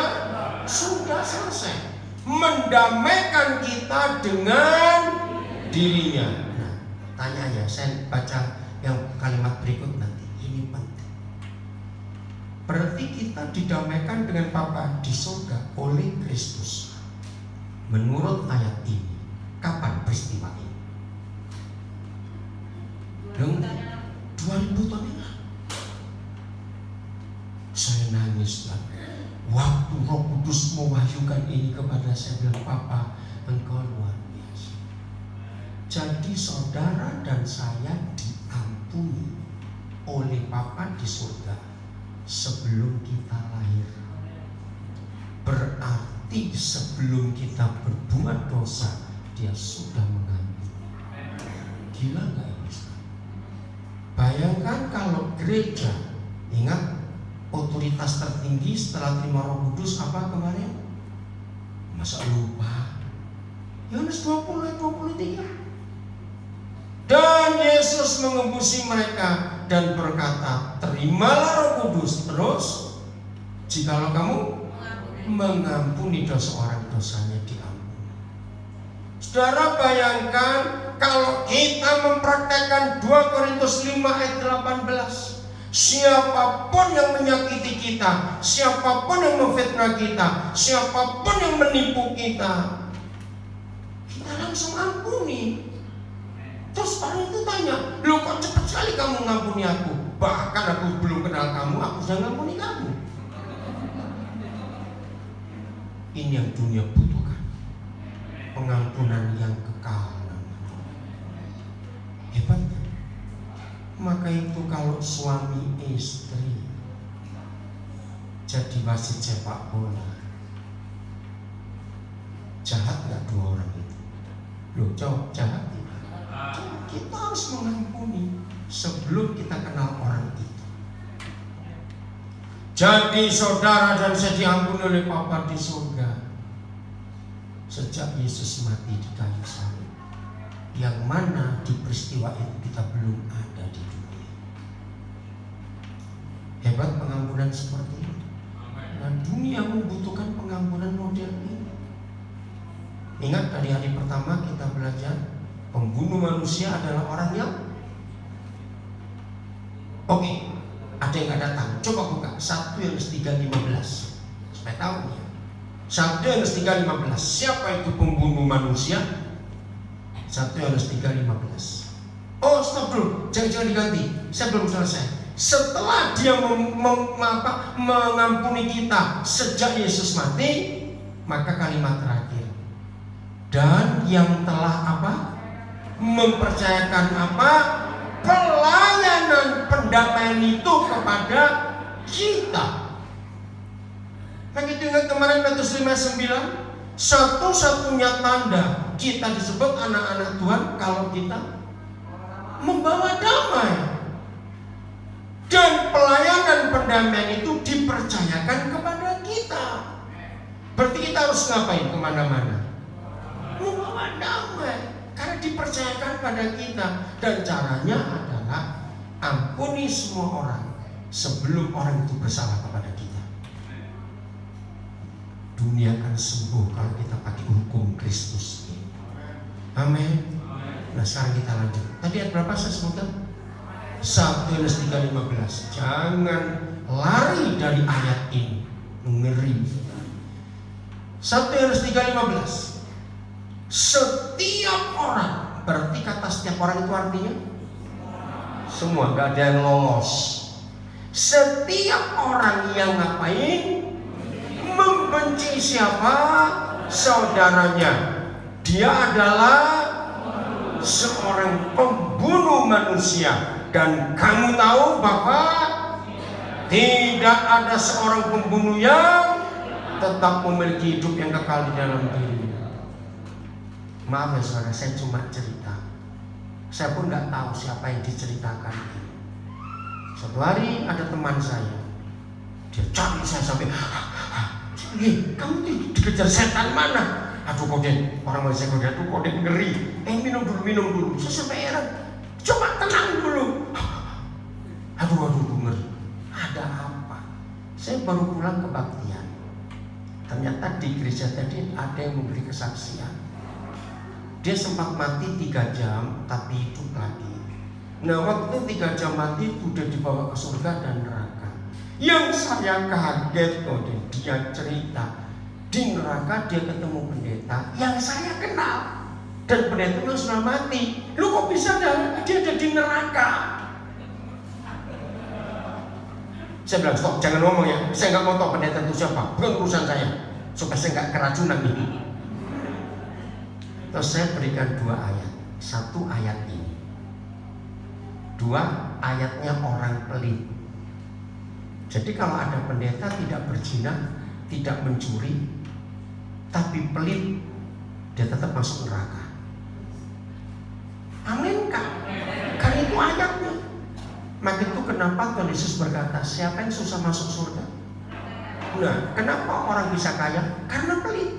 Speaker 1: sudah selesai. Mendamaikan kita dengan dirinya. Nah, tanya ya, saya baca yang kalimat berikut nanti. Ini penting. Berarti kita didamaikan dengan Bapa di surga oleh Kristus. Menurut ayat ini, kapan peristiwa ini? 2000 tahun yang lalu. Saya nangis lah. Waktu Roh Kudus mewahyukan ini kepada saya, bilang, Papa, engkau luar biasa. Jadi saudara dan saya diampuni oleh Papa di surga sebelum kita lahir. Berarti sebelum kita berbuat dosa, Dia sudah mengampuni. Gila gak ini? Bayangkan kalau gereja, ingat otoritas tertinggi setelah terima Roh Kudus apa kemarin? Masa lupa? Yohanes 20 ayat 23. Dan Yesus mengembusi mereka dan berkata, terimalah Roh Kudus. Terus, jikalau kamu mengampuni dosa orang, dosanya diampuni. Saudara bayangkan kalau kita mempraktekkan 2 Korintus 5 ayat 18. Siapapun yang menyakiti kita, siapapun yang memfitnah kita, siapapun yang menipu kita, kita langsung ampuni. Terus orang itu tanya, loh kok cepat sekali kamu ngampuni aku? Bahkan aku belum kenal kamu, aku sudah ngampuni kamu. Ini yang dunia butuhkan, pengampunan yang kekal. Hebat. Maka itu kalau suami istri jadi wasit sepak bola, jahat nggak dua orang itu? Loh, jawab jahat tidak? Kita harus mengampuni sebelum kita kenal orang itu. Jadi saudara dan saya diampuni oleh Bapa di surga sejak Yesus mati di kayu salib, yang mana di peristiwa itu kita belum ada di dunia. Hebat pengampunan seperti ini. Dan dunia membutuhkan pengampunan model ini. Ingat dari hari pertama kita belajar pembunuh manusia adalah orang yang ada yang nggak datang. Coba buka 1 Yohanes 3:15 supaya tahu ya. 1 Yohanes 3:15. Siapa itu pembunuh manusia? 1 Yohanes 3:15. Oh, stop dulu, jangan diganti. Saya belum selesai. Setelah Dia mengampuni kita sejak Yesus mati, maka kalimat terakhir, dan yang telah mempercayakan pelayanan pendamaian itu kepada kita. Begitu ingat kemarin Petrus 5:9, satu-satunya tanda kita disebut anak-anak Tuhan kalau kita membawa damai. Dan pelayanan pendamaian itu dipercayakan kepada kita. Berarti kita harus ngapain kemana-mana? Membawa damai, karena dipercayakan pada kita. Dan caranya adalah ampuni semua orang sebelum orang itu bersalah kepada kita. Dunia akan sembuh kalau kita pakai hukum Kristus ini. Amin. Nah sekarang kita lanjut. Tadi ayat berapa saya sebutkan? 1 Yohanes 3:15. Jangan lari dari ayat ini, ngeri. 1 Yohanes 3:15. Setiap orang, berarti kata setiap orang itu artinya semua, gak ada yang lolos. Setiap orang yang ngapain? Membenci siapa? Saudaranya. Dia adalah seorang pembunuh manusia. Dan kamu tahu bahwa tidak ada seorang pembunuh yang tetap memiliki hidup yang kekal di dalam dirinya. Maaf ya saudara, saya cuma cerita. Saya pun nggak tahu siapa yang diceritakan ini. Suatu hari ada teman saya, dia cari saya sampai, kamu dikejar setan mana? Aduh kode, orang Malaysia kode, aduh kode ngeri. Minum dulu. Saya sampai heran. Coba tenang dulu. Aduh ngeri. Ada apa? Saya baru pulang kebaktian. Ternyata di gereja tadi ada yang memberi kesaksian. Dia sempat mati 3 jam tapi hidup lagi. Nah waktu 3 jam mati sudah dibawa ke surga dan neraka. Yang saya kaget dia cerita di neraka dia ketemu pendeta yang saya kenal. Dan pendeta itu sudah mati. Lu kok bisa dia ada di neraka? Saya bilang stop, jangan ngomong ya. Saya nggak mau tahu pendeta itu siapa, bukan urusan saya. supaya saya nggak keracunan ini. Terus saya berikan 2 ayat. 1 ayat ini, 2 ayatnya orang pelit. Jadi kalau ada pendeta tidak berzina, tidak mencuri, tapi pelit, dia tetap masuk neraka. Amin kak? Karena itu ayatnya. Maka itu kenapa Tuhan Yesus berkata, siapa yang susah masuk surga? Nah, kenapa orang bisa kaya? Karena pelit.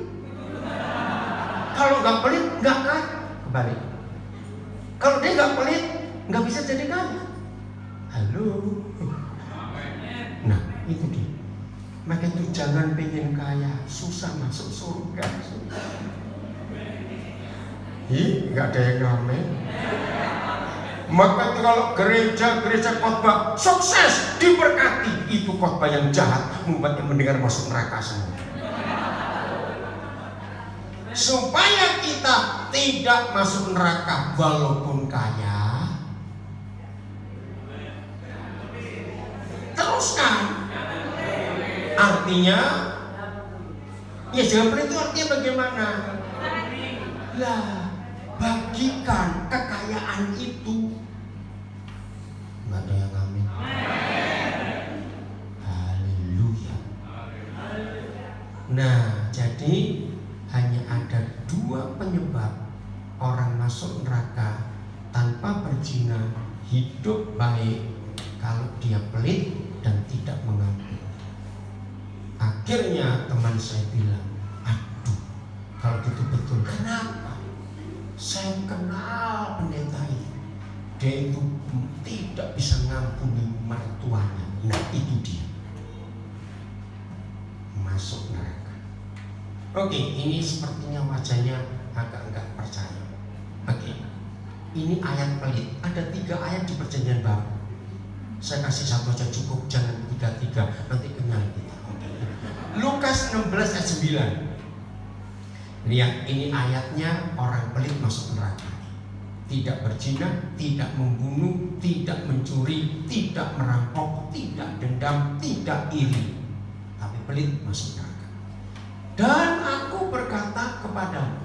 Speaker 1: Kalau nggak pelit, nggak kaya. Kebalik. Kalau dia nggak pelit, nggak bisa jadi kaya. Halo. Nah, itu dia. Maka itu jangan pengen kaya, susah masuk surga. Nggak ada yang ngamen. Maka itu kalau gereja khotbah sukses, diberkati, itu khotbah yang jahat, membuat yang mendengar masuk neraka semua. Supaya kita tidak masuk neraka walaupun kaya, teruskan. Artinya, ya jangan pelit itu artinya bagaimana? Lah, bagikan kekayaan itu. Nggak ada yang amin. Haleluya. Nah, jadi hanya ada 2 penyebab orang masuk neraka tanpa berzina, hidup baik, kalau dia pelit dan tidak mengampuni. Akhirnya teman saya bilang, aduh, kalau gitu betul, kenapa? Saya kenal pendeta itu, dia itu tidak bisa ngampuni mertuanya. Nah itu dia masuk neraka. Oke, ini sepertinya wajahnya agak enggak percaya. Oke, ini ayat pelit. Ada 3 ayat di Perjanjian Baru. Saya kasih 1 aja cukup, jangan 3, nanti kenyang kita. Oke. Lukas 16 ayat 9. Lihat, ini ayatnya orang pelit masuk neraka. Tidak berzina, tidak membunuh, tidak mencuri, tidak merampok, tidak dendam, tidak iri. Tapi pelit masuk neraka. Dan aku berkata kepadamu,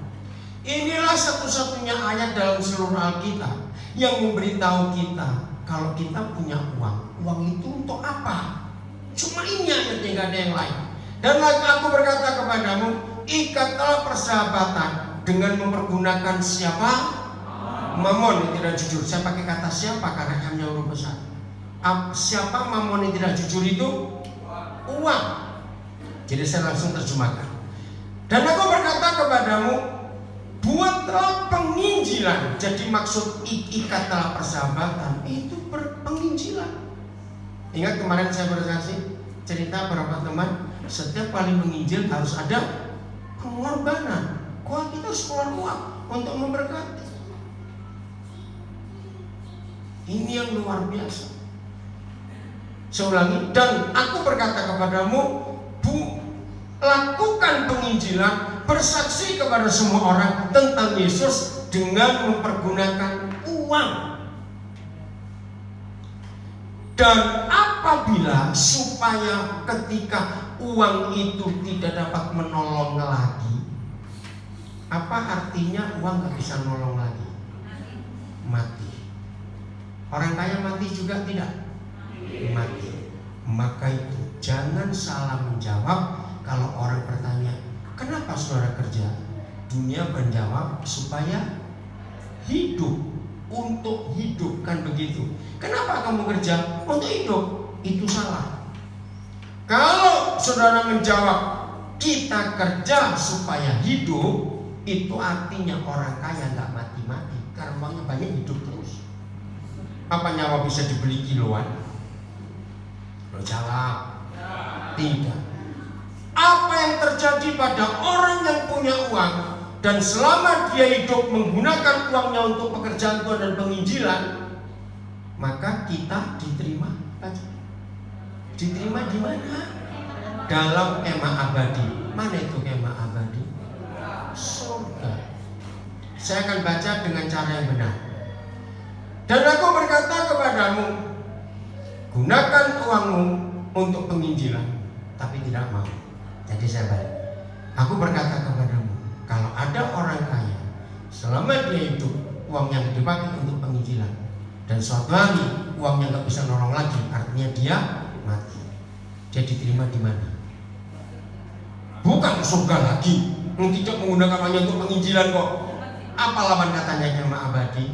Speaker 1: inilah satu-satunya ayat dalam seluruh Alkitab yang memberitahu kita kalau kita punya uang itu untuk apa? Cuma ini ayatnya, nggak ada yang lain. Dan lagi aku berkata kepadamu, ikatlah persahabatan dengan mempergunakan siapa? Mamon yang tidak jujur. Saya pakai kata siapa karena hanya huruf besar. Siapa mamon yang tidak jujur itu? Uang. Jadi saya langsung terjemahkan. Dan aku berkata kepadamu, buatlah penginjilan. Jadi maksud ikatlah persahabatan itu penginjilan. Ingat kemarin saya bersaksi cerita beberapa teman, setiap kali menginjil harus ada pengorbanan. Kok kita harus keluar uang untuk memberkati? Ini yang luar biasa. Saya ulangi, dan aku berkata kepadamu, lakukan penginjilan, bersaksi kepada semua orang tentang Yesus dengan mempergunakan uang. Dan apabila supaya ketika uang itu tidak dapat menolong lagi, apa artinya uang gak bisa nolong lagi? Mati. Orang kaya mati juga tidak? Mati. Maka itu jangan salah menjawab. Kalau orang bertanya, kenapa saudara kerja? Dunia menjawab supaya hidup, untuk hidup, kan begitu. Kenapa kamu kerja? Untuk hidup. Itu salah. Kalau saudara menjawab kita kerja supaya hidup, itu artinya orang kaya nggak mati-mati karena uangnya banyak, hidup terus. Apa nyawa bisa dibeli kiloan? Lo jawab, tidak. Apa yang terjadi pada orang yang punya uang dan selama dia hidup menggunakan uangnya untuk pekerjaan Tuhan dan penginjilan, maka kita diterima. Diterima di mana? Dalam kemah abadi. Mana itu kemah abadi? Surga. Saya akan baca dengan cara yang benar. Dan aku berkata kepadamu, gunakan uangmu untuk penginjilan, tapi tidak mau. Jadi saya balik. Aku berkata kepadamu, kalau ada orang kaya, selama dia hidup, uang yang dipakai untuk penginjilan, dan suatu hari uangnya nggak bisa nolong lagi, artinya dia mati. Dia diterima di mana? Bukan surga lagi, tidak menggunakan uangnya untuk penginjilan kok. Apa lawan katanya nyama abadi?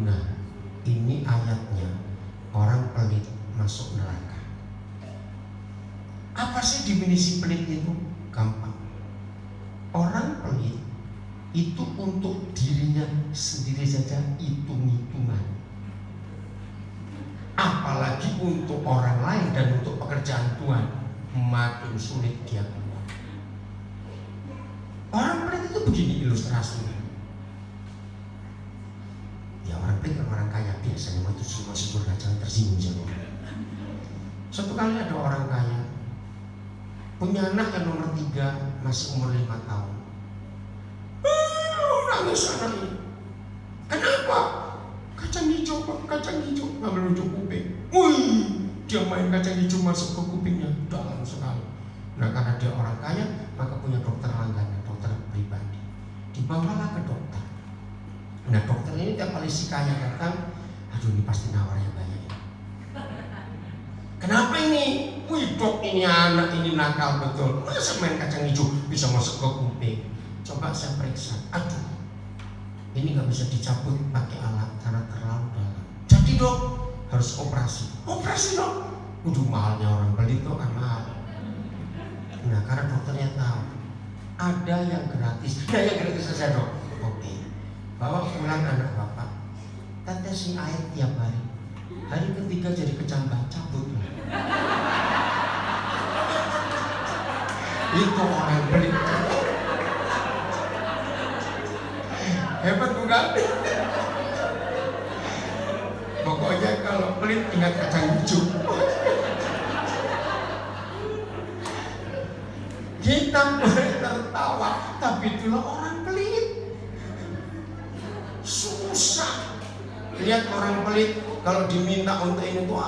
Speaker 1: Nah, ini ayatnya orang pelit masuk neraka. Apa sih definisi pelit itu? Gampang. Orang pelit itu untuk dirinya sendiri saja hitung-hitungan, apalagi untuk orang lain dan untuk pekerjaan Tuhan, makin sulit dia keluar. Orang pelit itu begini ilustrasinya. Ya orang pelit kan orang kaya biasanya itu semua surga, jangan tersinggung jangan. Suatu kali ada orang kaya punya anak yang nomor 3 masih umur 5 tahun. Nangis anak ini. Kenapa? Kacang hijau pak, kacang hijau. Ngambil ujung kuping. Wih, dia main kacang hijau masuk ke kupingnya dalam sekali. Nah karena dia orang kaya, maka punya dokter langganan, dokter pribadi. Dibawalah ke dokter. Nah dokter ini tiap kali si kaya datang, aduh ini pasti nawar yang banyak ya. Kenapa ini? Wih dok, ini anak ini nakal betul. Masa main kacang hijau bisa masuk ke kuping? Coba saya periksa. Aduh, ini nggak bisa dicabut pakai alat karena terlalu dalam. Jadi dok harus operasi. Operasi dok. Udah mahalnya orang beli tuh kan mahal. Nah karena dokternya tahu ada yang gratis. Nah yang gratis saja dok. Oke. Bawa pulang anak bapak. Tetesin air tiap hari. Hari ketiga jadi kecambah, cabut lah. Itu orang beli. Hebat bukan? Pokoknya kalau pelit ingat kacang hijau. Kita boleh tertawa, tapi itulah orang pelit. Susah. Lihat orang pelit kalau diminta untuk ini tuh,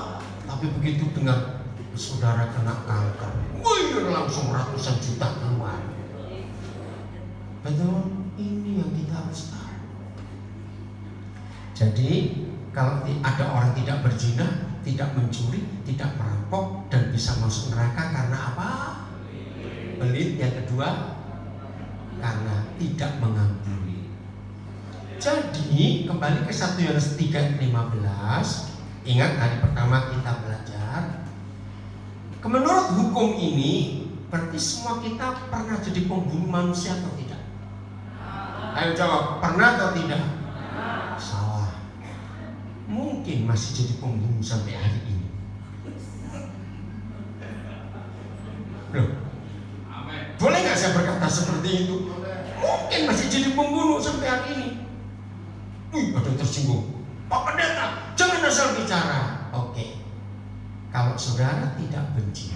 Speaker 1: tapi begitu dengar saudara kena kanker, wih langsung ratusan juta keluar. Betul, ini yang kita harus tahu. Jadi kalau ada orang tidak berzina, tidak mencuri, tidak merampok dan bisa masuk neraka karena apa? Pelit. Yang kedua, karena tidak mengampuni. Jadi kembali ke 1 Yohanes 3:15. Ingat hari pertama kita belajar. Menurut hukum ini berarti semua kita pernah jadi pembunuh manusia atau tidak? Ayo jawab, pernah atau tidak? Salah. Mungkin masih jadi pembunuh sampai hari ini. Loh, boleh nggak saya berkata seperti itu? Mungkin masih jadi pembunuh sampai hari ini. Ada yang tersinggung. Pak Pendeta, jangan asal bicara. Oke. Kalau saudara tidak benci,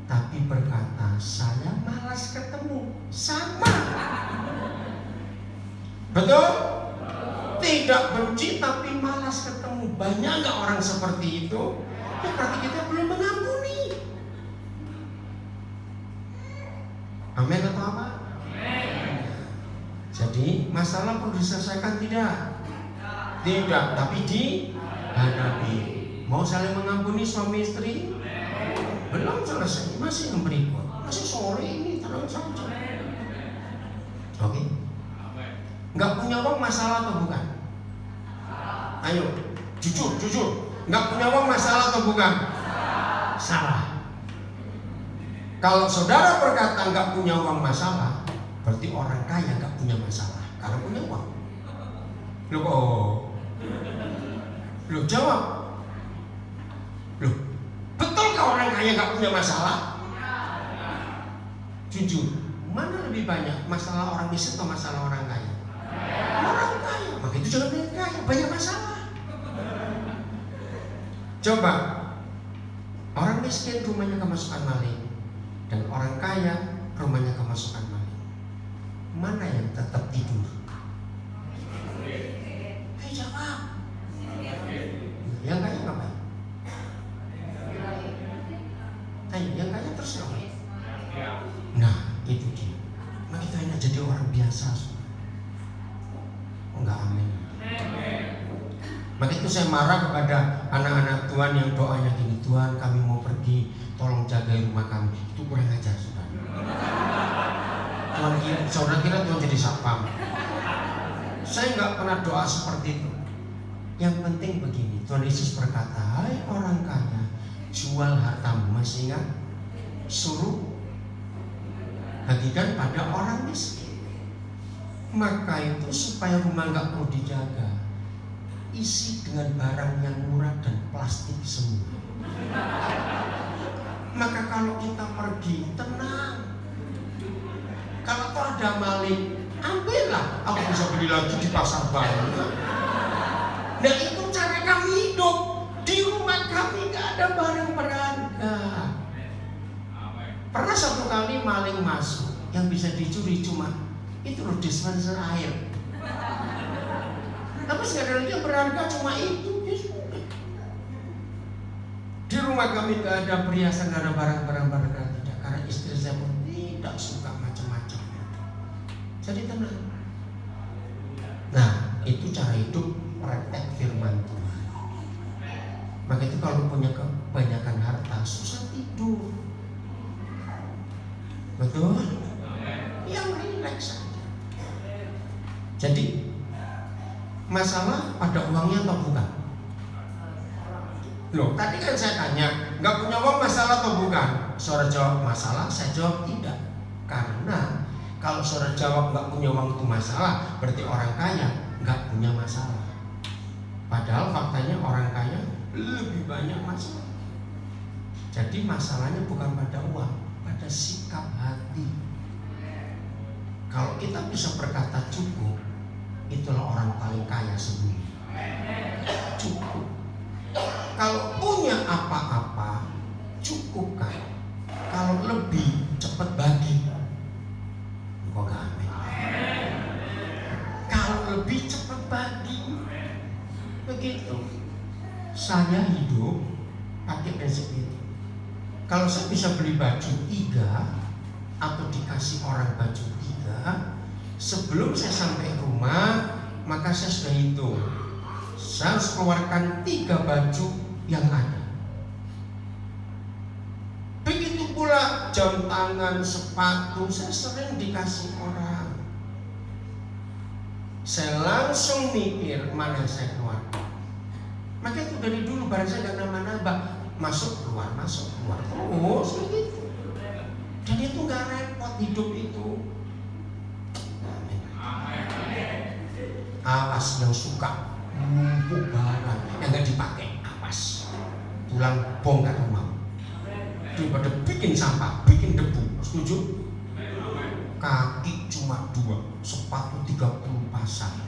Speaker 1: tapi berkata saya malas ketemu, sama. Betul? Tidak benci tapi malas ketemu. Banyak nggak orang seperti itu? Ya berarti kita belum mengampuni. Amin atau apa? Jadi masalah perlu diselesaikan tidak? Tidak, tapi dihadapi. Mau saling mengampuni suami istri? Belum selesai, masih yang berikut. Masih sore ini, terang saja. Oke? Nggak punya uang masalah atau bukan? Ayo, jujur. Nggak punya uang masalah atau bukan? Salah. Kalau saudara berkata nggak punya uang masalah, berarti orang kaya nggak punya masalah karena punya uang. Loh jawab. Loh, betulkah orang kaya nggak punya masalah? Jujur, mana lebih banyak masalah orang miskin atau masalah orang kaya? Orang kaya, maka itu jangan bilang kaya, banyak masalah. Coba, orang miskin rumahnya kemasukan maling, dan orang kaya rumahnya kemasukan maling. Mana yang tetap tidur? Jawab. Yang kaya ngapain? Ayo, yang kaya terus ngapain? Maka itu saya marah kepada anak-anak Tuhan yang doanya gini, Tuhan kami mau pergi, tolong jaga rumah kami. Itu kurang ajar saudara. Tuhan kira, saudara kira Tuhan jadi satpam. Saya nggak pernah doa seperti itu. Yang penting begini, Tuhan Yesus berkata, hai orang kaya, jual hartamu, masih ingat? Suruh bagikan pada orang miskin. Maka itu supaya rumah nggak perlu dijaga, isi dengan barang yang murah dan plastik semua. Maka kalau kita pergi, tenang. Kalau tuh ada maling, ambillah. Aku bisa beli lagi di pasar baru. Nah itu cara kami hidup. Di rumah kami gak ada barang berharga. Pernah satu kali maling masuk, yang bisa dicuri cuma itu loh, dispenser air. Tapi sekali lagi yang berharga cuma itu. Di rumah kami gak ada perhiasan, gak ada barang-barang berharga, tidak. Karena istri saya pun tidak suka macam-macam. Jadi tenang. Nah, itu cara hidup praktek firman Tuhan. Maka itu kalau punya kebanyakan harta, susah tidur. Betul? Yang rileks saja. Jadi masalah pada uangnya atau bukan? Loh, tadi kan saya tanya, nggak punya uang masalah atau bukan? Saudara jawab masalah, saya jawab tidak. Karena kalau saudara jawab nggak punya uang itu masalah, berarti orang kaya nggak punya masalah. Padahal faktanya orang kaya lebih banyak masalah. Jadi masalahnya bukan pada uang, pada sikap hati. Kalau kita bisa berkata cukup, itulah orang paling kaya sedunia. Cukup. Kalau punya apa-apa, cukupkan. Kalau lebih, cepat bagi. Kok gak amin? Kalau lebih, cepat bagi. Begitu. Saya hidup pakai prinsip itu. Kalau saya bisa beli baju 3 atau dikasih orang baju 3, sebelum saya sampai rumah, maka saya sudah hitung. Saya harus keluarkan 3 baju yang ada. Begitu pula jam tangan, sepatu, saya sering dikasih orang. Saya langsung mikir mana yang saya keluarkan. Maka itu dari dulu barang saya gak nambah-nambah, masuk keluar terus begitu. Dan itu gak repot hidup itu. Awas yang suka numpuk barang yang gak dipakai, awas. Pulang bongkar rumah. Daripada bikin sampah, bikin debu. Setuju? Kaki cuma 2, sepatu 30 pasang.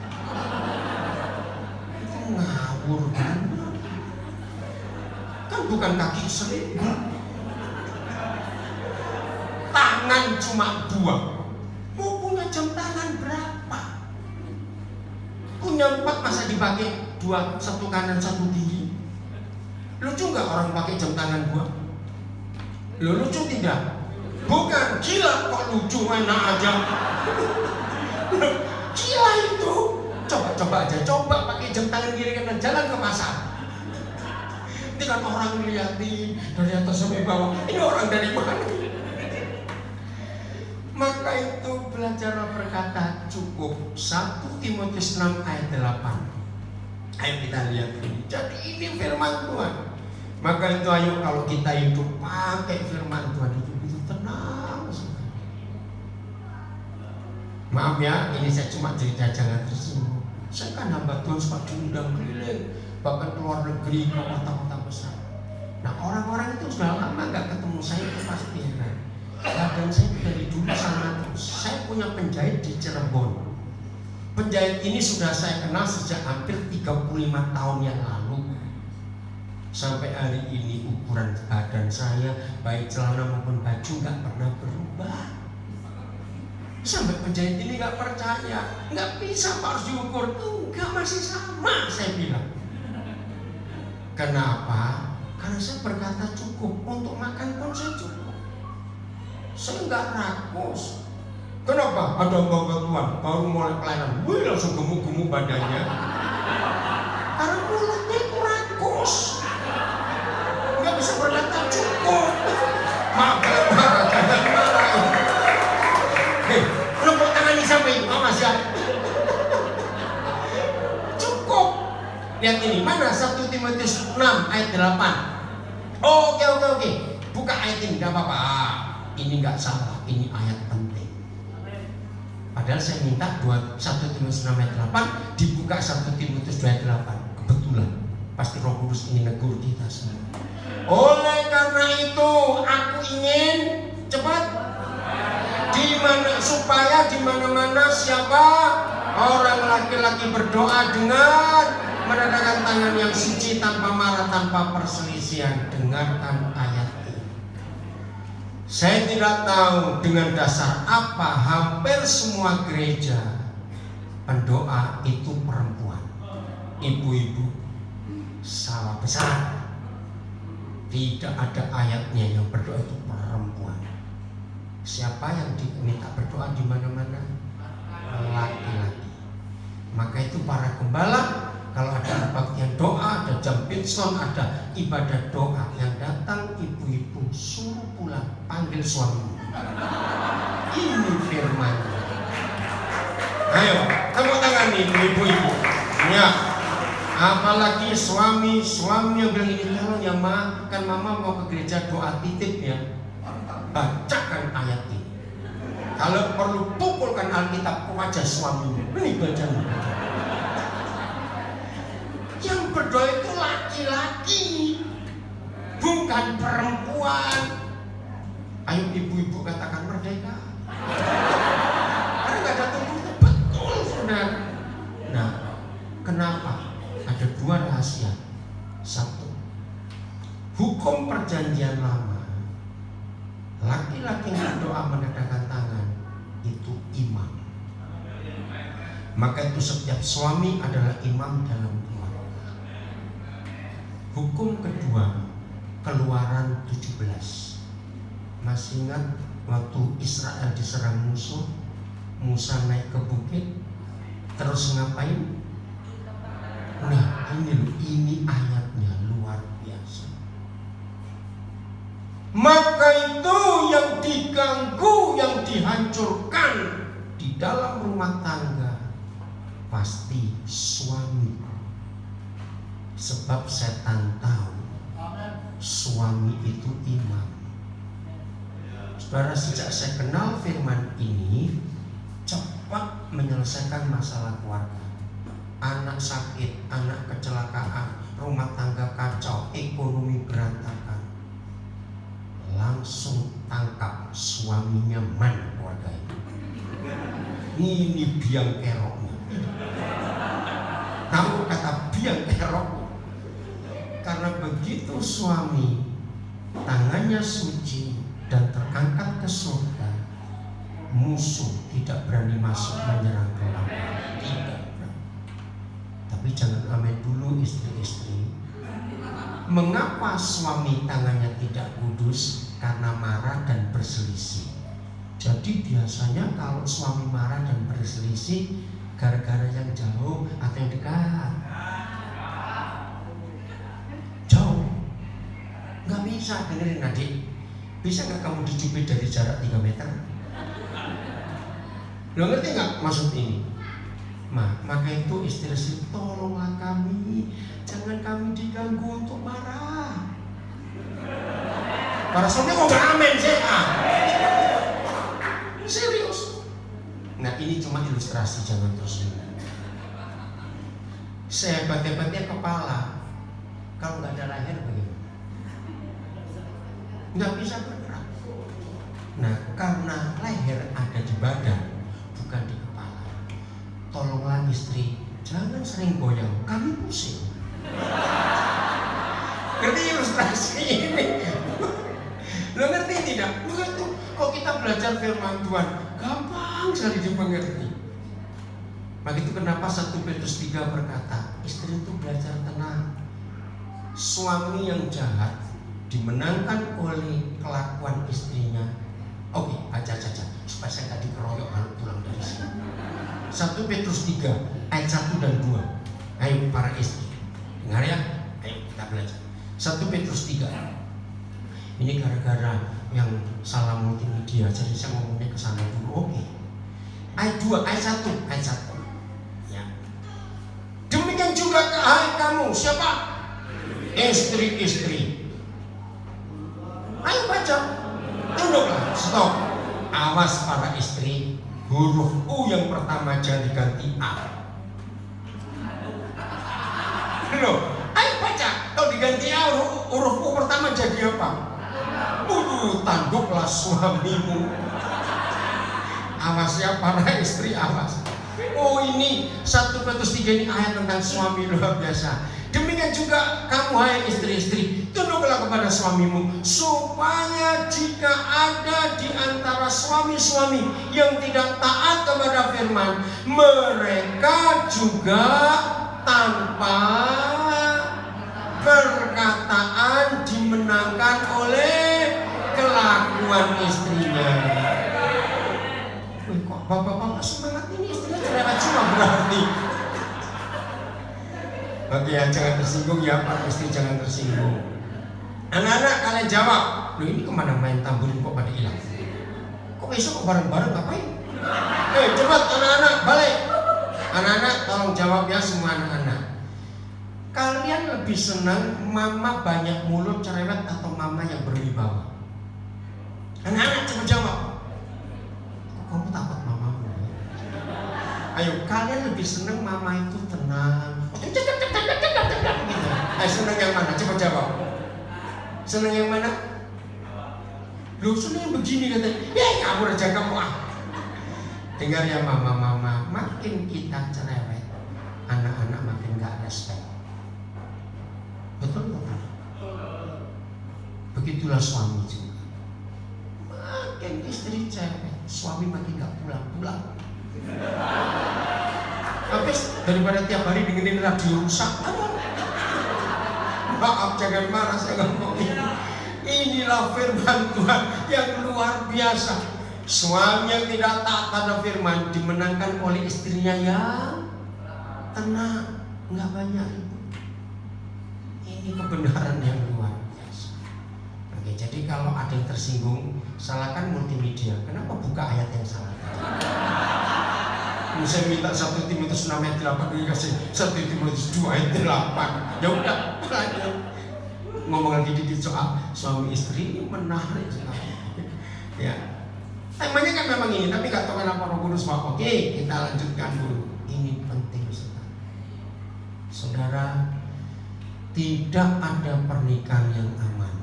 Speaker 1: Itu ngawur kan? Kan bukan kaki 1000. Tangan cuma 2. Mau punya jam tangan berapa? Punya 4 masa dipakai 2, satu kanan satu kiri. Lucu nggak orang pakai jam tangan 2? Lo lucu tidak? Bukan, gila kok lucu, enak aja. Gila itu. Coba aja, coba pakai jam tangan kiri kanan, jalan ke pasar. Nanti kan orang ngeliatin dari atas sampai bawah, ini orang dari mana? Maka itu belajarlah berkata cukup. 1 Timotius 6 ayat 8. Ayo kita lihat ini. Jadi ini firman Tuhan. Maka itu ayo kalau kita hidup pakai firman Tuhan, hidup itu tenang sekali. Maaf ya, ini saya cuma cerita, jangan tersinggung. Saya kan hamba Tuhan sempat diundang keliling, bahkan keluar negeri ke kota-kota besar. Nah orang-orang itu sudah lama nggak ketemu saya, itu pasti heran. Dan saya dari dulu sama terus. Saya punya penjahit di Cirebon. Penjahit ini sudah saya kenal sejak hampir 35 tahun yang lalu. Sampai hari ini ukuran badan saya, baik celana maupun baju nggak pernah berubah. Sampai penjahit ini nggak percaya, nggak bisa Pak harus diukur. Enggak, masih sama, saya bilang. Kenapa? Karena saya berkata cukup, untuk makan pun saya cukup. Saya nggak rakus. Kenapa? Ada hamba Tuhan baru mulai pelayanan, wih langsung gemuk-gemuk badannya. Karena Lihat ini, mana 1 Timotius 6 ayat 8. Oke. Buka ayat ini, gak apa-apa. Ini gak salah, ini ayat penting. Padahal saya minta 1 Timotius 6 ayat 8 dibuka 1 Timotius 2 ayat 8. Kebetulan, pasti Roh Kudus ingin negur kita semua. Oleh karena itu, aku ingin cepat supaya di mana-mana siapa orang laki-laki berdoa dengan menadahkan tangan yang suci, tanpa marah, tanpa perselisihan. Dengarkan ayat ini. Saya tidak tahu dengan dasar apa hampir semua gereja pendoa itu perempuan, ibu-ibu. Salah besar. Tidak ada ayatnya yang berdoa itu perempuan. Siapa yang diminta berdoa di mana-mana? Laki-laki. Maka itu para gembala, kalau ada kebaktian doa, ada jam pinson, ada ibadah doa, yang datang ibu-ibu suruh pulang, panggil suami. Ini firman. Ayo, tepuk tangan nih ibu-ibu. Ya. Apalagi suami yang bilang ini, tolong ya ma, kan mama mau ke gereja doa titip ya. Bacakan ayat ini. Kalau perlu pukulkan Alkitab ke wajah suaminya. Ini bacaan. Yang berdoa itu laki-laki, bukan perempuan. Ayo ibu-ibu katakan merdeka. Karena gak ada tunggu itu betul, saudara. Nah, kenapa? Ada 2 rahasia. 1, hukum perjanjian lama, laki-laki yang berdoa menadahkan tangan itu imam. Maka itu setiap suami adalah imam dalam keluarga. Hukum kedua, Keluaran 17. Masih ingat waktu Israel diserang musuh, Musa naik ke bukit, terus ngapain? Nah ini ayatnya luar biasa. Maka itu yang diganggu, yang dihancurkan di dalam rumah tangga pasti suami. Sebab setan tahu suami itu imam. Saudara, sejak saya kenal firman ini, cepat menyelesaikan masalah keluarga. Anak sakit, anak kecelakaan, rumah tangga kacau, ekonomi berantakan. Langsung tangkap suaminya, man keluarga ini. Ini biang keroknya. Tahu kata biang kerok? Karena begitu suami tangannya suci dan terangkat ke surga, musuh tidak berani masuk menyerang keluarga. Tidak. Tapi jangan amin dulu istri-istri. Mengapa suami tangannya tidak kudus? Karena marah dan berselisih. Jadi biasanya kalau suami marah dan berselisih gara-gara yang jauh atau yang dekat. Jauh. Gak bisa, dengerin adik. Bisa gak kamu dicubit dari jarak 3 meter? Lo ngerti gak maksud ini? Maka itu istri-istri, tolonglah kami, jangan kami diganggu untuk marah. Para suami kok gak amin sih? Serius. Nah ini cuma ilustrasi, jangan terus. Sehebat-hebatnya kepala, kalau gak ada leher bagaimana? Gak bisa bergerak. Nah karena leher ada di badan, bukan di kepala. Tolonglah istri, jangan sering goyang, kami pusing. Ngerti ilustrasi ini? Lo ngerti tidak? Lo ngerti? Kalau kita belajar firman Tuhan, gampang sekali dimengerti. Maka itu kenapa 1 Petrus 3 berkata, istri itu belajar tenang. Suami yang jahat dimenangkan oleh kelakuan istrinya. Oke, baca saja supaya saya gak dikeroyok kalau pulang dari sini. 1 Petrus 3 ayat 1 dan 2. Ayo para istri, dengar ya. Ayo kita belajar 1 Petrus 3. Ini gara-gara yang salah multimedia, jadi saya ngomongnya ke sana dulu. Oke. Ayat 2, ayat 1 ya. Demikian Demikian juga hai kamu, siapa? Istri-istri. Ayo baca. Tunduklah, stop. Awas para istri, huruf U yang pertama jangan diganti A. Loh, ayo baca. Kalau diganti A, huruf U pertama jadi apa? Tanduklah suamimu. Awas ya para istri, awas. Oh, ini 1 Petrus 3 ini ayat tentang suami, luar biasa. Demikian juga kamu hai istri-istri, tunduklah kepada suamimu, supaya jika ada di antara suami-suami yang tidak taat kepada firman, mereka juga tanpa perkataan dimenangkan oleh kelakuan istrinya. Wih, kok bapak-bapak semangat ini, istrinya cerewet semua berarti. Oke ya, jangan tersinggung ya, Pak istri jangan tersinggung. Anak-anak kalian jawab, loh ini kemana main tamburin kok pada hilang? Kok besok kok bareng-bareng ngapain? Cepat anak-anak balik. Anak-anak tolong jawab ya semua anak-anak. Kalian lebih senang mama banyak mulut cerewet atau mama yang berwibawa? Anak-anak coba jawab. Kok kamu takut mamamu? Ayo, kalian lebih senang mama itu tenang? Senang yang mana? Coba jawab. Senang yang mana? Lu senang yang begini katanya. Ya kamu aja kamu ah. Dengar ya mama, makin kita cerewet, anak-anak makin gak respect. Betul betul. Begitulah suami juga. Makin istri cerewet, suami makin gak pulang-pulang. Habis daripada tiap hari dengerin radio rusak. Maaf jangan marah, saya ngomong inilah firman Tuhan yang luar biasa. Suami yang tidak taat pada firman dimenangkan oleh istrinya yang tenang, nggak banyak ribut. Ini kebenaran yang luar biasa. Oke, jadi kalau ada yang tersinggung, salahkan multimedia. Kenapa buka ayat yang salah? Saya minta 1 Timotius 6 ayat 8 dikasih 1 Timotius 2 ayat 8. Ya udah, ngomong lagi dikit soal suami istri ini menarik sekali. Ya, temanya kan memang ini, tapi nggak tahu kenapa Roh Kudus mau. Oke, kita lanjutkan dulu. Ini penting sekali, saudara. Tidak ada pernikahan yang aman,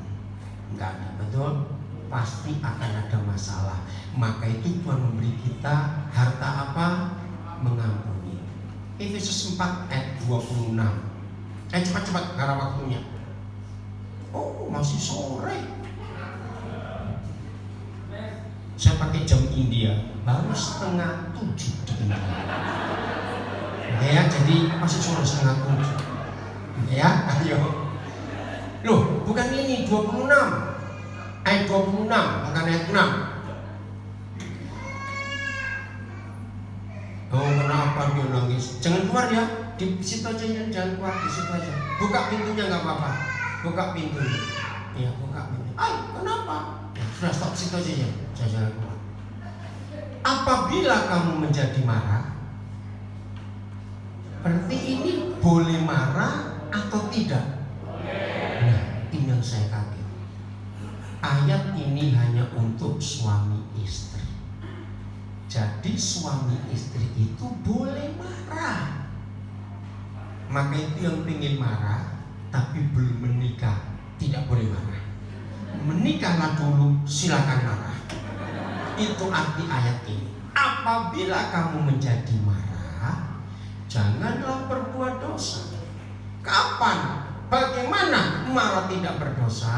Speaker 1: nggak ada, betul. Pasti akan ada masalah. Maka itu Tuhan memberi kita harta apa? Mengampuni. Efesus 4 ayat 26. Cepat-cepat karena waktunya. Oh, masih sore. Saya pakai jam India, baru 6:30 di India. Ya, jadi masih sore 6:30. Ya, ayo. Loh, bukan ini 26. Ayat 26, bukan ayat 6. Oh, kenapa dia nangis? Jangan keluar ya, di situ aja ya, jangan keluar di situ aja. Buka pintunya nggak apa-apa, buka pintunya. Ya, buka pintu. Ay, kenapa? Ya, sudah stop situ aja ya, jangan keluar. Apabila kamu menjadi marah, berarti ini boleh marah atau tidak? Nah, ini yang saya kaget. Ayat ini hanya untuk suami istri. Jadi suami istri itu boleh marah. Maka itu yang pengen marah tapi belum menikah tidak boleh marah. Menikahlah dulu, silakan marah. Itu arti ayat ini. Apabila kamu menjadi marah, janganlah berbuat dosa. Kapan? Bagaimana marah tidak berdosa?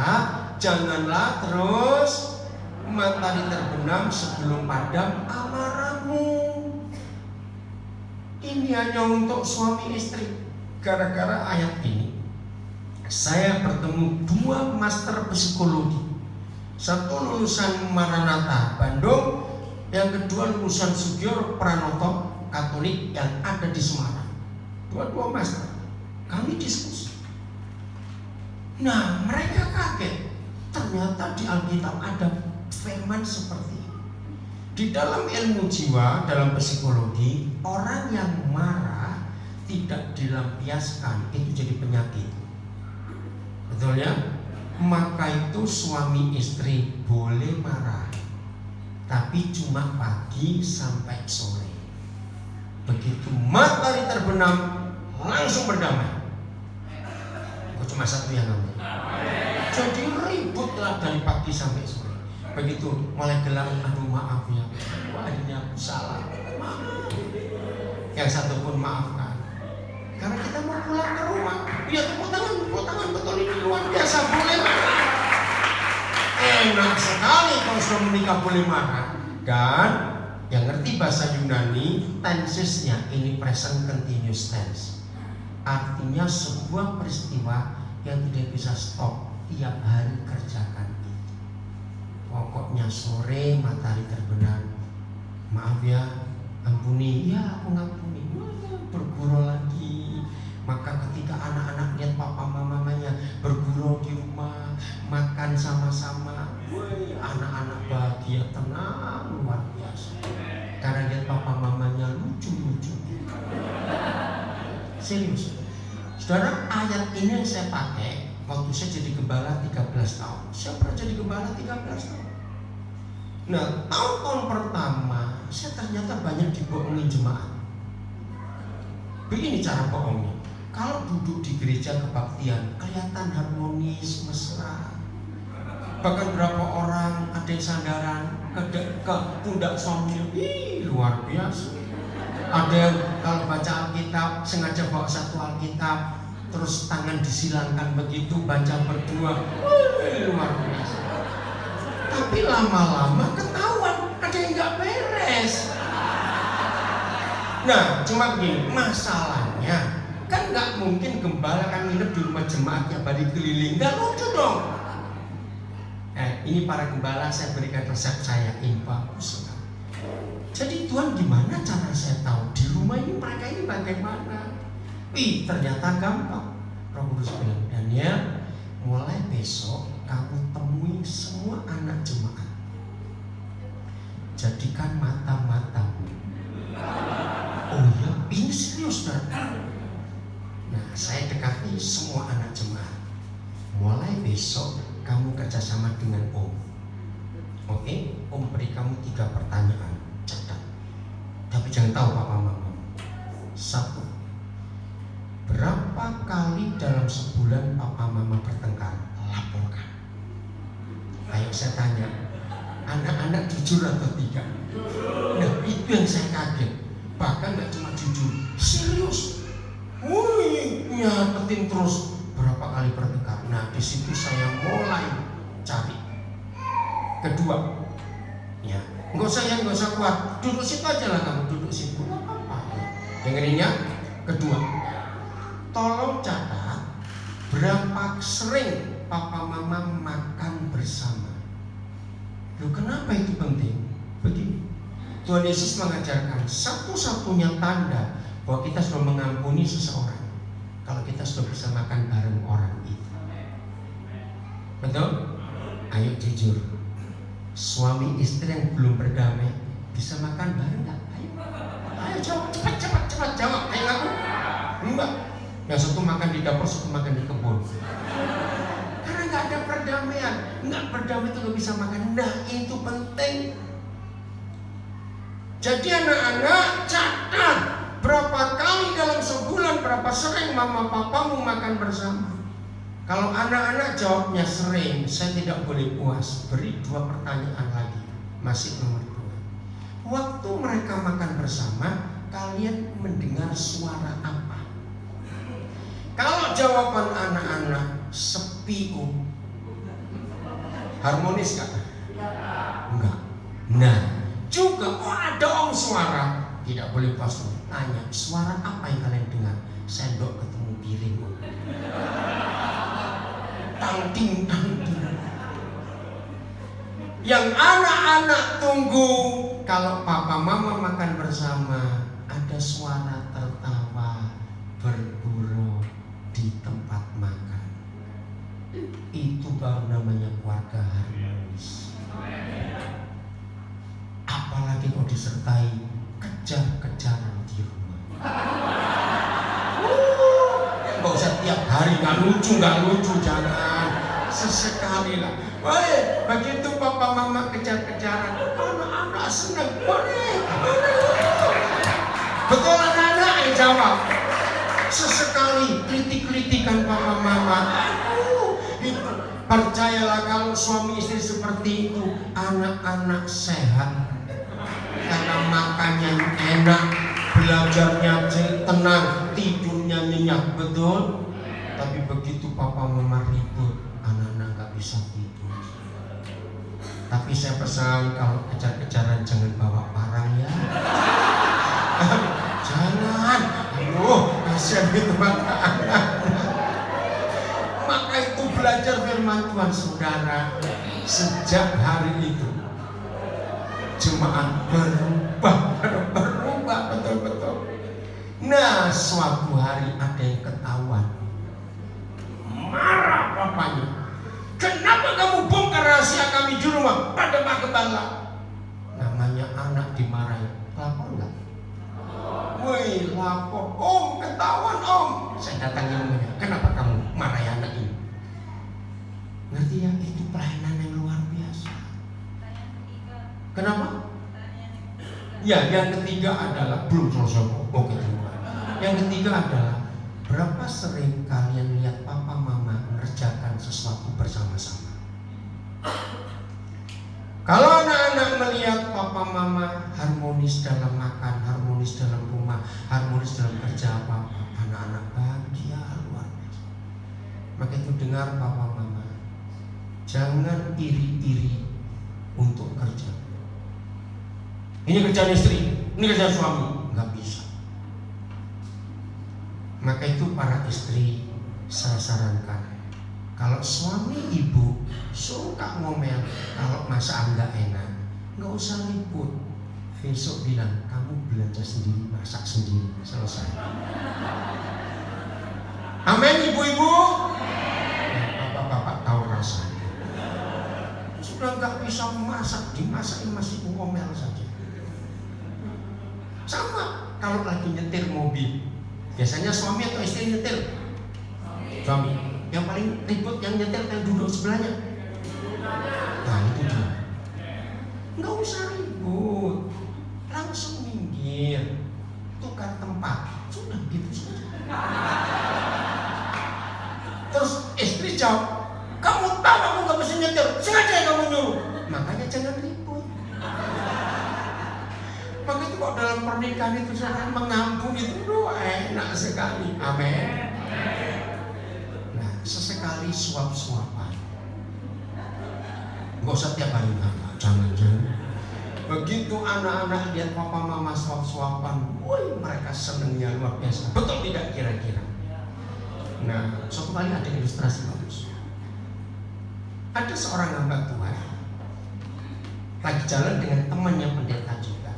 Speaker 1: Janganlah terus matahari terbenam sebelum padam amarahmu. Ini hanya untuk suami istri. Gara-gara ayat ini saya bertemu 2 master psikologi. Satu lulusan Maranatha Bandung, yang kedua lulusan Sugiyor Pranoto Katolik yang ada di Semarang. Dua-dua master. Kami diskusi. Nah, mereka kaget. Ternyata di Alkitab ada firman seperti ini. Di dalam ilmu jiwa, dalam psikologi, orang yang marah tidak dilampiaskan itu jadi penyakit. Betul ya? Maka itu suami istri boleh marah, tapi cuma pagi sampai sore. Begitu matahari terbenam langsung berdamai. Kok cuma satu yang ngomong? Jadi ributlah dari pagi sampai sore. Begitu mulai gelap, aduh maaf ya, wah ini aku salah, maaf. Yang satu pun maafkan. Karena kita mau pulang ke rumah. Ya tepuk tangan betul, ini luar biasa, boleh marah. Enak sekali kalau sudah menikah boleh marah. Dan yang ngerti bahasa Yunani, tensesnya ini present continuous tense. Artinya sebuah peristiwa yang tidak bisa stop, tiap hari kerjakan itu. Pokoknya sore matahari terbenam, maaf ya, ampuni, ya aku ngampuni. Bergurau lagi. Maka ketika anak-anak lihat papa mamanya bergurau di rumah, makan sama-sama, anak-anak bahagia, tenang, luar biasa. Karena lihat papa mamanya lucu-lucu. Serius. Saudara, ayat ini yang saya pakai waktu saya jadi gembala 13 tahun. Saya pernah jadi gembala 13 tahun. Nah, tahun-tahun pertama saya ternyata banyak dibohongin jemaat. Begini cara bohongnya. Kalau duduk di gereja kebaktian kelihatan harmonis, mesra. Bahkan berapa orang ada yang sandaran ke pundak suaminya, luar biasa. Ada yang kalau baca Alkitab sengaja bawa satu Alkitab, terus tangan disilangkan begitu, baca berdua, luar biasa. Tapi lama-lama ketahuan ada yang nggak beres. Nah, cuma begini, masalahnya kan nggak mungkin gembala kan nginep di rumah jemaat yang balik keliling, nggak lucu dong. Ini para gembala saya berikan resep saya, ini bagus sekali. Jadi Tuhan gimana cara saya tahu di rumah ini mereka ini bagaimana? Ternyata gampang. Roh Kudus bilang, Daniel, mulai besok kamu temui semua anak jemaat. Jadikan mata-matamu. Oh ya, ini serius kan? Nah, saya dekati semua anak jemaat. Mulai besok kamu kerjasama dengan Om. Oke, Om beri kamu 3 pertanyaan. Catat. Tapi jangan tahu papa mama. 1. Berapa kali dalam sebulan papa mama bertengkar? Laporkan. Ayo saya tanya, anak-anak jujur atau tidak? Nah, itu yang saya kaget. Bahkan gak cuma jujur, serius. Nyatetin terus berapa kali bertengkar. Nah, di situ saya mulai cari. Kedua, ya, nggak usah kuat, duduk situ aja lah kamu, duduk situ. Apa? Dengerinnya. Kedua, tolong catat berapa sering papa mama makan bersama. Loh, kenapa itu penting? Begini, Tuhan Yesus mengajarkan satu-satunya tanda bahwa kita sudah mengampuni seseorang kalau kita sudah bisa makan bareng orang itu. Betul? Ayo jujur, suami istri yang belum berdamai bisa makan bareng nggak? Ayo jawab, cepat jawab. Ayo ngaku. Enggak. Yang satu makan di dapur, satu makan di kebun. Karena nggak ada perdamaian. Nggak berdamai itu nggak bisa makan. Nah, itu penting. Jadi anak-anak catat berapa kali dalam sebulan, berapa sering mama papamu makan bersama. Kalau anak-anak jawabnya sering, saya tidak boleh puas. Beri 2 pertanyaan lagi. Masih nomor 2. Waktu mereka makan bersama, kalian mendengar suara apa? Kalau jawaban anak-anak sepi, harmonis gak? Enggak. Nah, juga ada suara. Tidak boleh puas. Tanya, suara apa yang kalian dengar? Sendok ketemu piring. Tang-ting. Yang anak-anak tunggu kalau papa mama makan bersama, ada suara tertawa bergurau di tempat makan. Itu baru namanya keluarga harmonis. Apalagi kalau disertai kejar-kejaran di rumah. tiap hari nggak lucu, jangan. Sesekali lah. Woi, begitu papa mama kejar-kejaran, anak-anak senang. Boleh. Betul anak-anak yang jawab. Sesekali kritik-kritikan papa mama. Itu percayalah kalau suami istri seperti itu, anak-anak sehat. Karena makannya enak, belajarnya tenang, tidurnya nyenyak, betul. Tapi begitu papa mama ribut, anak-anak gak bisa tidur. Tapi saya pesan kalau kejar-kejaran jangan bawa parang ya. Jangan, kasihan itu anak-anak. Maka itu belajar firman Tuhan saudara. Sejak hari itu jemaat berubah betul-betul. Nah, suatu hari ada yang ketahuan. Marah papanya. Kenapa kamu bongkar rahasia kami di rumah pada Pak Gembala? Namanya anak dimarahi. Lapor enggak? Woi, lapor. Om, ketahuan om. Saya datangi omnya. Kenapa kamu marahi anak ini? Ngerti ya, itu pelayanan yang luar biasa. Kenapa? Ya, yang ketiga adalah belum selesai. Oke, yang ketiga adalah berapa sering kalian lihat papa mama mengerjakan sesuatu bersama-sama? Kalau anak-anak melihat papa mama harmonis dalam makan, harmonis dalam rumah, harmonis dalam kerja apa, anak-anak bahagia luar biasa. Maka itu dengar papa mama, jangan iri-iri untuk kerja. Ini kerjaan istri, ini kerjaan suami, nggak bisa. Maka itu para istri saya sarankan, kalau suami ibu suka ngomel, kalau masakan nggak enak, nggak usah ribut. Besok bilang kamu belanja sendiri, masak sendiri, selesai. Amin ibu-ibu. Bapak-bapak tahu rasanya. Sudah nggak bisa memasak, dimasakin masih ngomel saja. Sama kalau lagi nyetir mobil, biasanya suami atau istri nyetir? Suami. Yang paling ribut yang nyetir yang duduk sebelahnya. Nah itu dia. Nggak usah ribut, langsung minggir, tukar tempat, sudah gitu saja. Terus istri jawab, kamu tahu aku nggak bisa nyetir, sengaja kamu nyuruh. Makanya jangan ribut. Maka itu kok dalam pernikahan itu sangat mengampuni itu enak sekali. Amin. Nah, sesekali suap-suapan. Gak usah tiap hari, jangan. Begitu anak-anak lihat papa mama suap-suapan, woi mereka senangnya luar biasa. Betul tidak kira-kira? Nah, suatu kali ada ilustrasi bagus. Ada seorang hamba Tuhan lagi jalan dengan temannya pendeta juga.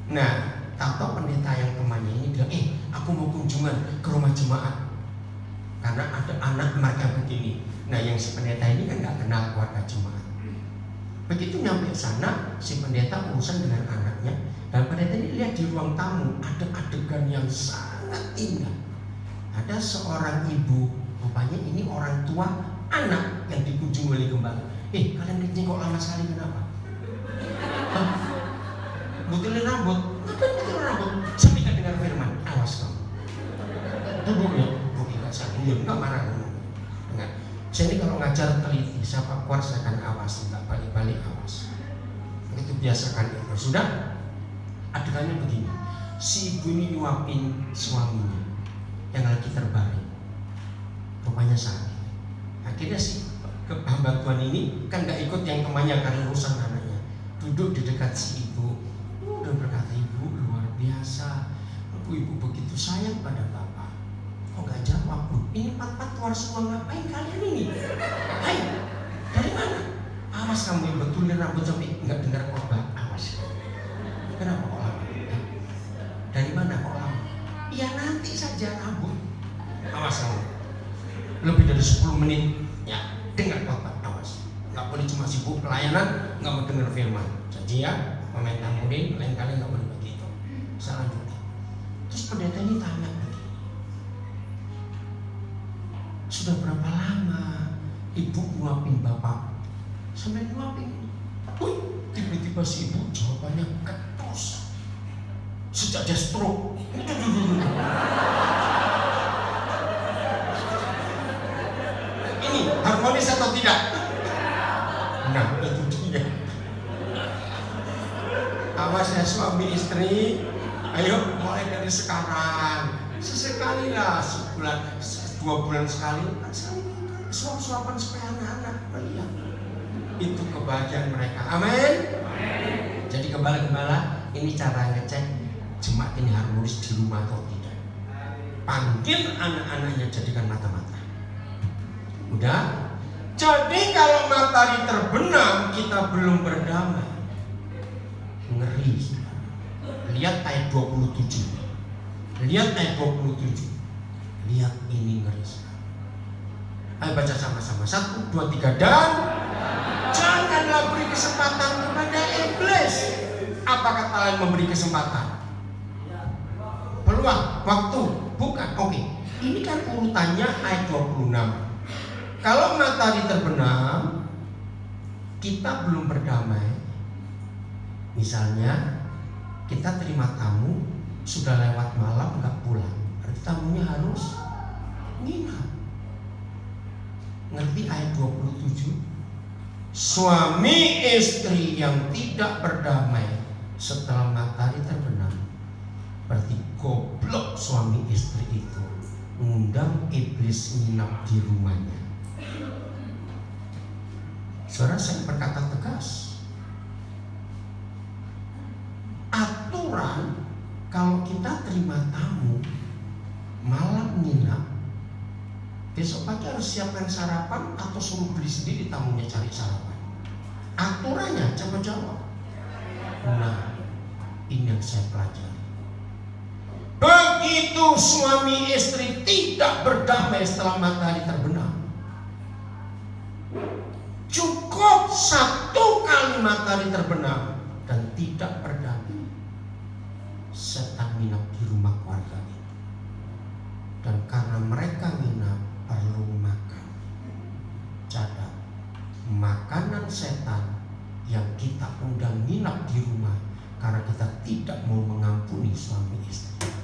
Speaker 1: Nah, tahu pendeta yang temannya ini bilang, aku mau kunjungan ke rumah jemaat karena ada anak mereka begini. Nah, yang si pendeta ini kan nggak kenal keluarga jemaat. Begitu nyampe sana, si pendeta urusan dengan anaknya, dan pendeta ini lihat di ruang tamu ada adegan yang sangat indah. Ada seorang ibu, rupanya ini orang tua anak yang dikunjungi oleh gembala. Kalian kencing kok lama sekali, kenapa? Butulin rambut. Ngapain butulin rambut? Sampai gak dengar firman. Awas kamu. Duduk ya. Oke, gak sakit. Enggak marah. Dengar. Saya ini kalau ngajar teliti, siapa keluar saya akan awas, enggak balik-balik awas. Itu biasakan itu. Sudah. Adegannya begini. Si ibu ini nyuapin suaminya yang lagi terbaring. Rupanya sakit. Akhirnya si hamba Tuhan ini kan gak ikut yang temannya karena urusan anaknya. Duduk di dekat si ibu. Dan berkata, ibu luar biasa, ibu begitu sayang pada bapak. Kok gak jawab? Ini 4 keluar semua, ngapain kalian ini? Hai, dari mana? Awas kamu yang betulin rambut sampai nggak dengar khotbah. Awas. Kenapa kok lama? Dari mana kok lama? Ya nanti saja rambut. Awas kamu. Lebih dari 10 menit ya dengar khotbah. Awas. Nggak boleh cuma sibuk pelayanan, nggak mau dengar firman. Janji ya. Pemain tamurin, lain kali nggak boleh begitu. Selanjutnya, terus pendeta ini tanya begini, sudah berapa lama ibu nyuapin bapak? Sampai nyuapin. Wih, tiba-tiba si ibu jawabannya ketus. Sejak dia stroke. Ini harmonis atau tidak? Nah, itu dia. Awas ya suami istri, ayo mulai dari sekarang. Sesekali lah, sebulan, 2 bulan sekali, suap-suapan supaya anak-anak melihat. Itu kebahagiaan mereka. Amin. Jadi gembala-gembala, ini cara ngecek jemaat ini harmonis di rumah atau tidak. Panggil anak-anaknya, jadikan mata-mata. Udah? Jadi kalau matahari terbenam kita belum berdamai. Ngeri. Lihat ayat 27. Lihat ayat 27. Lihat ini ngeri. Ayo baca sama-sama. 1, 2, 3. Dan janganlah beri kesempatan kepada iblis. Apa kata lain memberi kesempatan? Peluang, waktu, bukan. Oke. Ini kan urutannya ayat 26. Kalau matahari terbenam, kita belum berdamai. Misalnya, kita terima tamu, sudah lewat malam nggak pulang, berarti tamunya harus nginap. Ngerti ayat 27? Suami istri yang tidak berdamai setelah matahari terbenam, berarti goblok suami istri itu mengundang iblis nginap di rumahnya. Saudara, saya berkata tegas. Aturan kalau kita terima tamu malam nginap, besok pagi harus siapkan sarapan atau suruh beli sendiri tamunya cari sarapan. Aturannya coba jawab. Nah, ini yang saya pelajari. Begitu suami istri tidak berdamai setelah matahari terbenam, cukup 1 kali matahari terbenam dan tidak berdamai, setan nginap di rumah keluarga itu. Dan karena mereka nginap perlu makan. Catat, makanan setan yang kita undang nginap di rumah karena kita tidak mau mengampuni suami istri.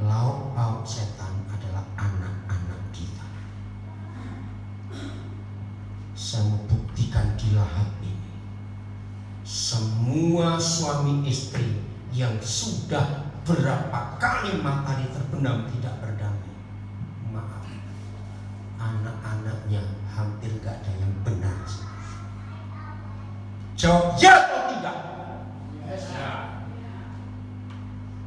Speaker 1: Lauk pauk setan adalah anak-anak kita. Saya mau buktikan di Lahap ini. Semua suami istri yang sudah berapa kali matahari terbenam tidak berdamai, maaf, anak-anaknya hampir gak ada yang benar. Jawab ya atau tidak?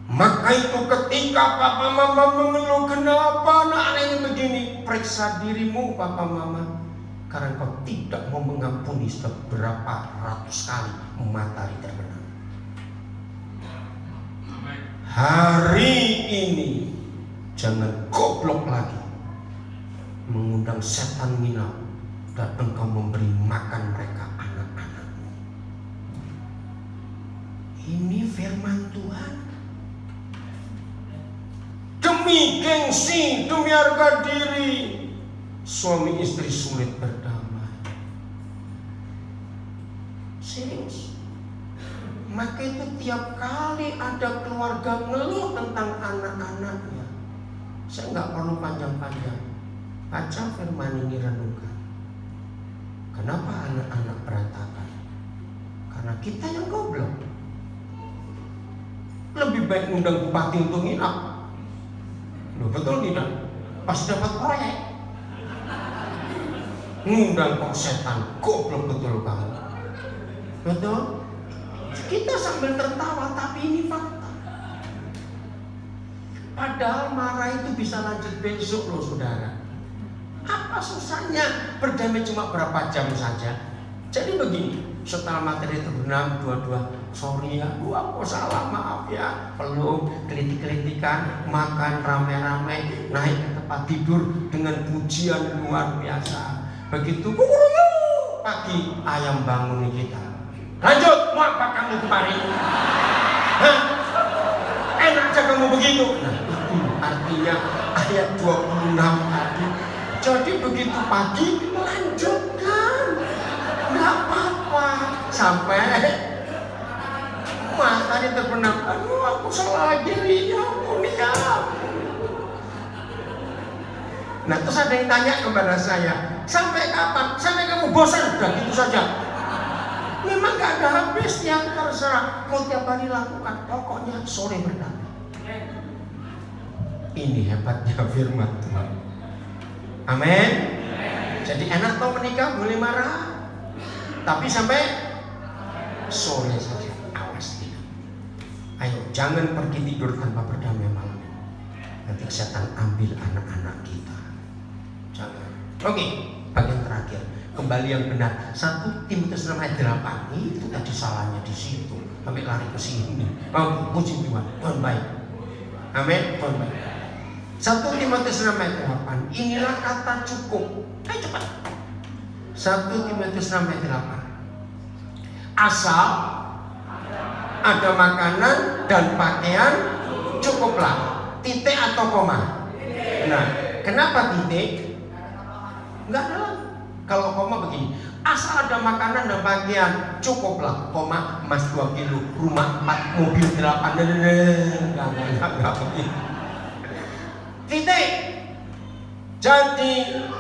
Speaker 1: Maka itu ketika papa mama mengeluh, kenapa anak-anaknya begini, periksa dirimu papa mama. Karena kau tidak mau mengampuni seberapa ratus kali matahari terbenam. Hari ini jangan goblok lagi mengundang setan nginap dan engkau memberi makan mereka anak-anakmu. Ini firman Tuhan. Demi gengsi, demi harga diri, suami istri sulit berdamai. Serius. Maka itu tiap kali ada keluarga ngeluh tentang anak-anaknya, saya nggak perlu panjang-panjang, baca firman ini, renungkan. Kenapa anak-anak berantakan? Karena kita yang goblok. Lebih baik undang bupati untuk nginap. Loh, betul tidak? Pas dapat proyek ngundang kok setan, goblok betul kamu. Betul? Kita sambil tertawa, tapi ini fakta. Padahal marah itu bisa lanjut besok loh saudara. Apa susahnya berdamai cuma berapa jam saja? Jadi begini, setelah matahari terbenam, dua-dua sorry ya, aku salah, maaf ya, peluk, kelitik-kelitikan, makan rame-rame, naik ke tempat tidur dengan pujian luar biasa. Begitu pagi ayam bangun kita. Lanjut, mau apa kamu kemarin? Hah? Enak aja kamu begitu. Nah, itu artinya ayat 26 tadi. Jadi begitu pagi lanjutkan, nggak apa-apa sampai matanya terbenam. Aduh, aku salah lagi, ya ampun ya. Nah terus ada yang tanya kepada saya, sampai kapan? Sampai kamu bosan? Udah gitu saja. Memang gak ada habisnya, terserah. Mau tiap hari lakukan, pokoknya sore berdamai. Ini hebatnya firman Tuhan. Amin. Jadi enak toh menikah, boleh marah, tapi sampai sore saja. Awas tidak. Ayo jangan pergi tidur tanpa berdamai malam. Nanti setan ambil anak-anak kita. Jangan. Oke, bagian terakhir. Kembali yang benar. 1 Timotius 6 ayat 8. Itu tadi salahnya di situ. Sampai lari ke sini. Oke, puji Tuhan. Tuhan baik. Amin. Tuhan baik. 1 Timotius 6 ayat 8. Inilah kata cukup. Ayo cepat. 1 Timotius 6 ayat 8. Asal ada makanan dan pakaian, cukuplah. Titik atau koma? Nah, kenapa titik? Enggak ada lagi. Kalau koma begini, asal ada makanan dan pakaian, cukuplah. Koma, emas 2 kilo, rumah 4, mobil 8. Enggak begini. Titik. Jadi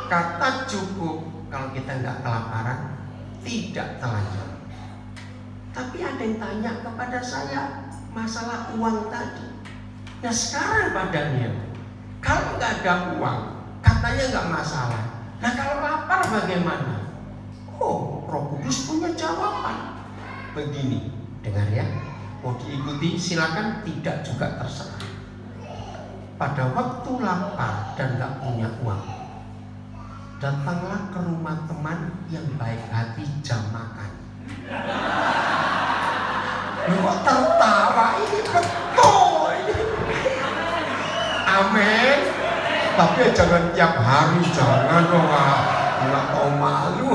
Speaker 1: kata cukup kalau kita enggak kelaparan, tidak telanjang. Tapi ada yang tanya kepada saya masalah uang tadi. Nah sekarang padanya, kalau nggak ada uang, katanya nggak masalah. Nah kalau lapar bagaimana? Oh, Roh Kudus punya jawaban. Begini, dengar ya. Mau diikuti silakan, tidak juga terserah. Pada waktu lapar dan nggak punya uang, datanglah ke rumah teman yang baik hati jam makan. Kok tertawa? Ini betul ini. Amin. Tapi jangan tiap hari, jangan dong, nggak tahu malu.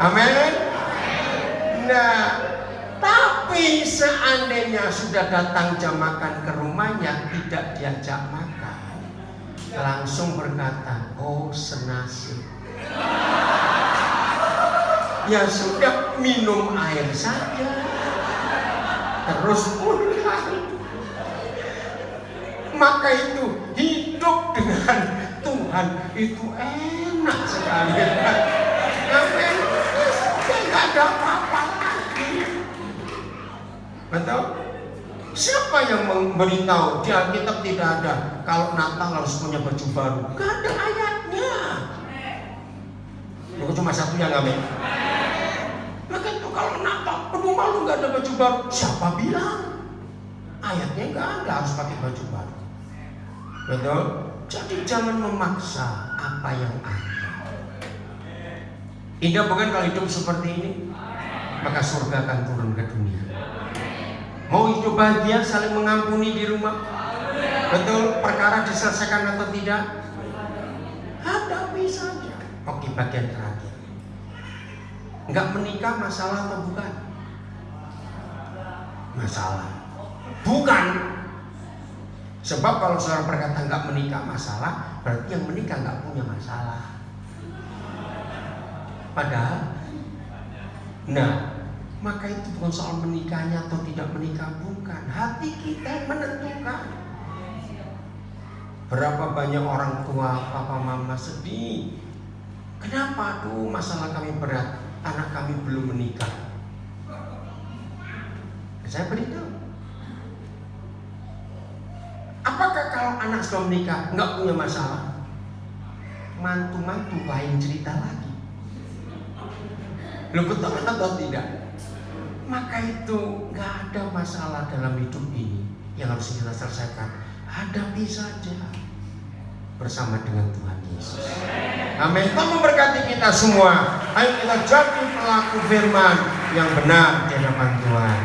Speaker 1: Amin. Nah, tapi seandainya sudah datang jam makan ke rumahnya, tidak diajak makan, langsung berkata, oh senasib. Ya sudah, minum air saja, terus pulang. Maka itu hidup dengan Tuhan itu enak sekali. Amin. Tidak ada apa-apa lagi. Betul? Siapa yang memberitahu di Alkitab tidak ada kalau Natal harus punya baju baru? Gak ada ayatnya. Itu cuma satu yang amin. Maka itu kalau Natal penuh malu gak ada baju baru. Siapa bilang? Ayatnya gak ada harus pakai baju baru. Betul? Jadi jangan memaksa apa yang ada. Indah bukan kalau hidup seperti ini? Maka surga akan turun ke dunia. Mau hidup bahagia, saling mengampuni di rumah? Betul? Perkara diselesaikan atau tidak? Hadapi saja. Oke, bagian terakhir. Enggak menikah masalah atau bukan? Masalah. Bukan. Sebab kalau saudara berkata enggak menikah masalah, berarti yang menikah enggak punya masalah. Padahal, nah, maka itu bukan soal menikahnya atau tidak menikah, bukan. Hati kita yang menentukan. Berapa banyak orang tua, papa mama sedih. Kenapa? Aduh, masalah kami berat. Anak kami belum menikah. Saya beritahu. Apakah kalau anak sudah menikah nggak punya masalah? Mantu-mantu lain cerita lagi. Lo betul atau tidak? Maka itu nggak ada masalah dalam hidup ini yang harus kita selesaikan. Hadapi saja bersama dengan Tuhan Yesus. Amin. Tuhan memberkati kita semua. Ayo kita jadi pelaku firman yang benar di hadapan Tuhan.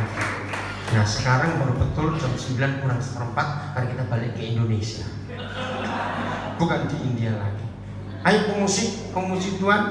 Speaker 1: Nah sekarang baru betul jam 9 kurang seperempat karena kita balik ke Indonesia, bukan di India lagi. Ayo pemusik Tuhan.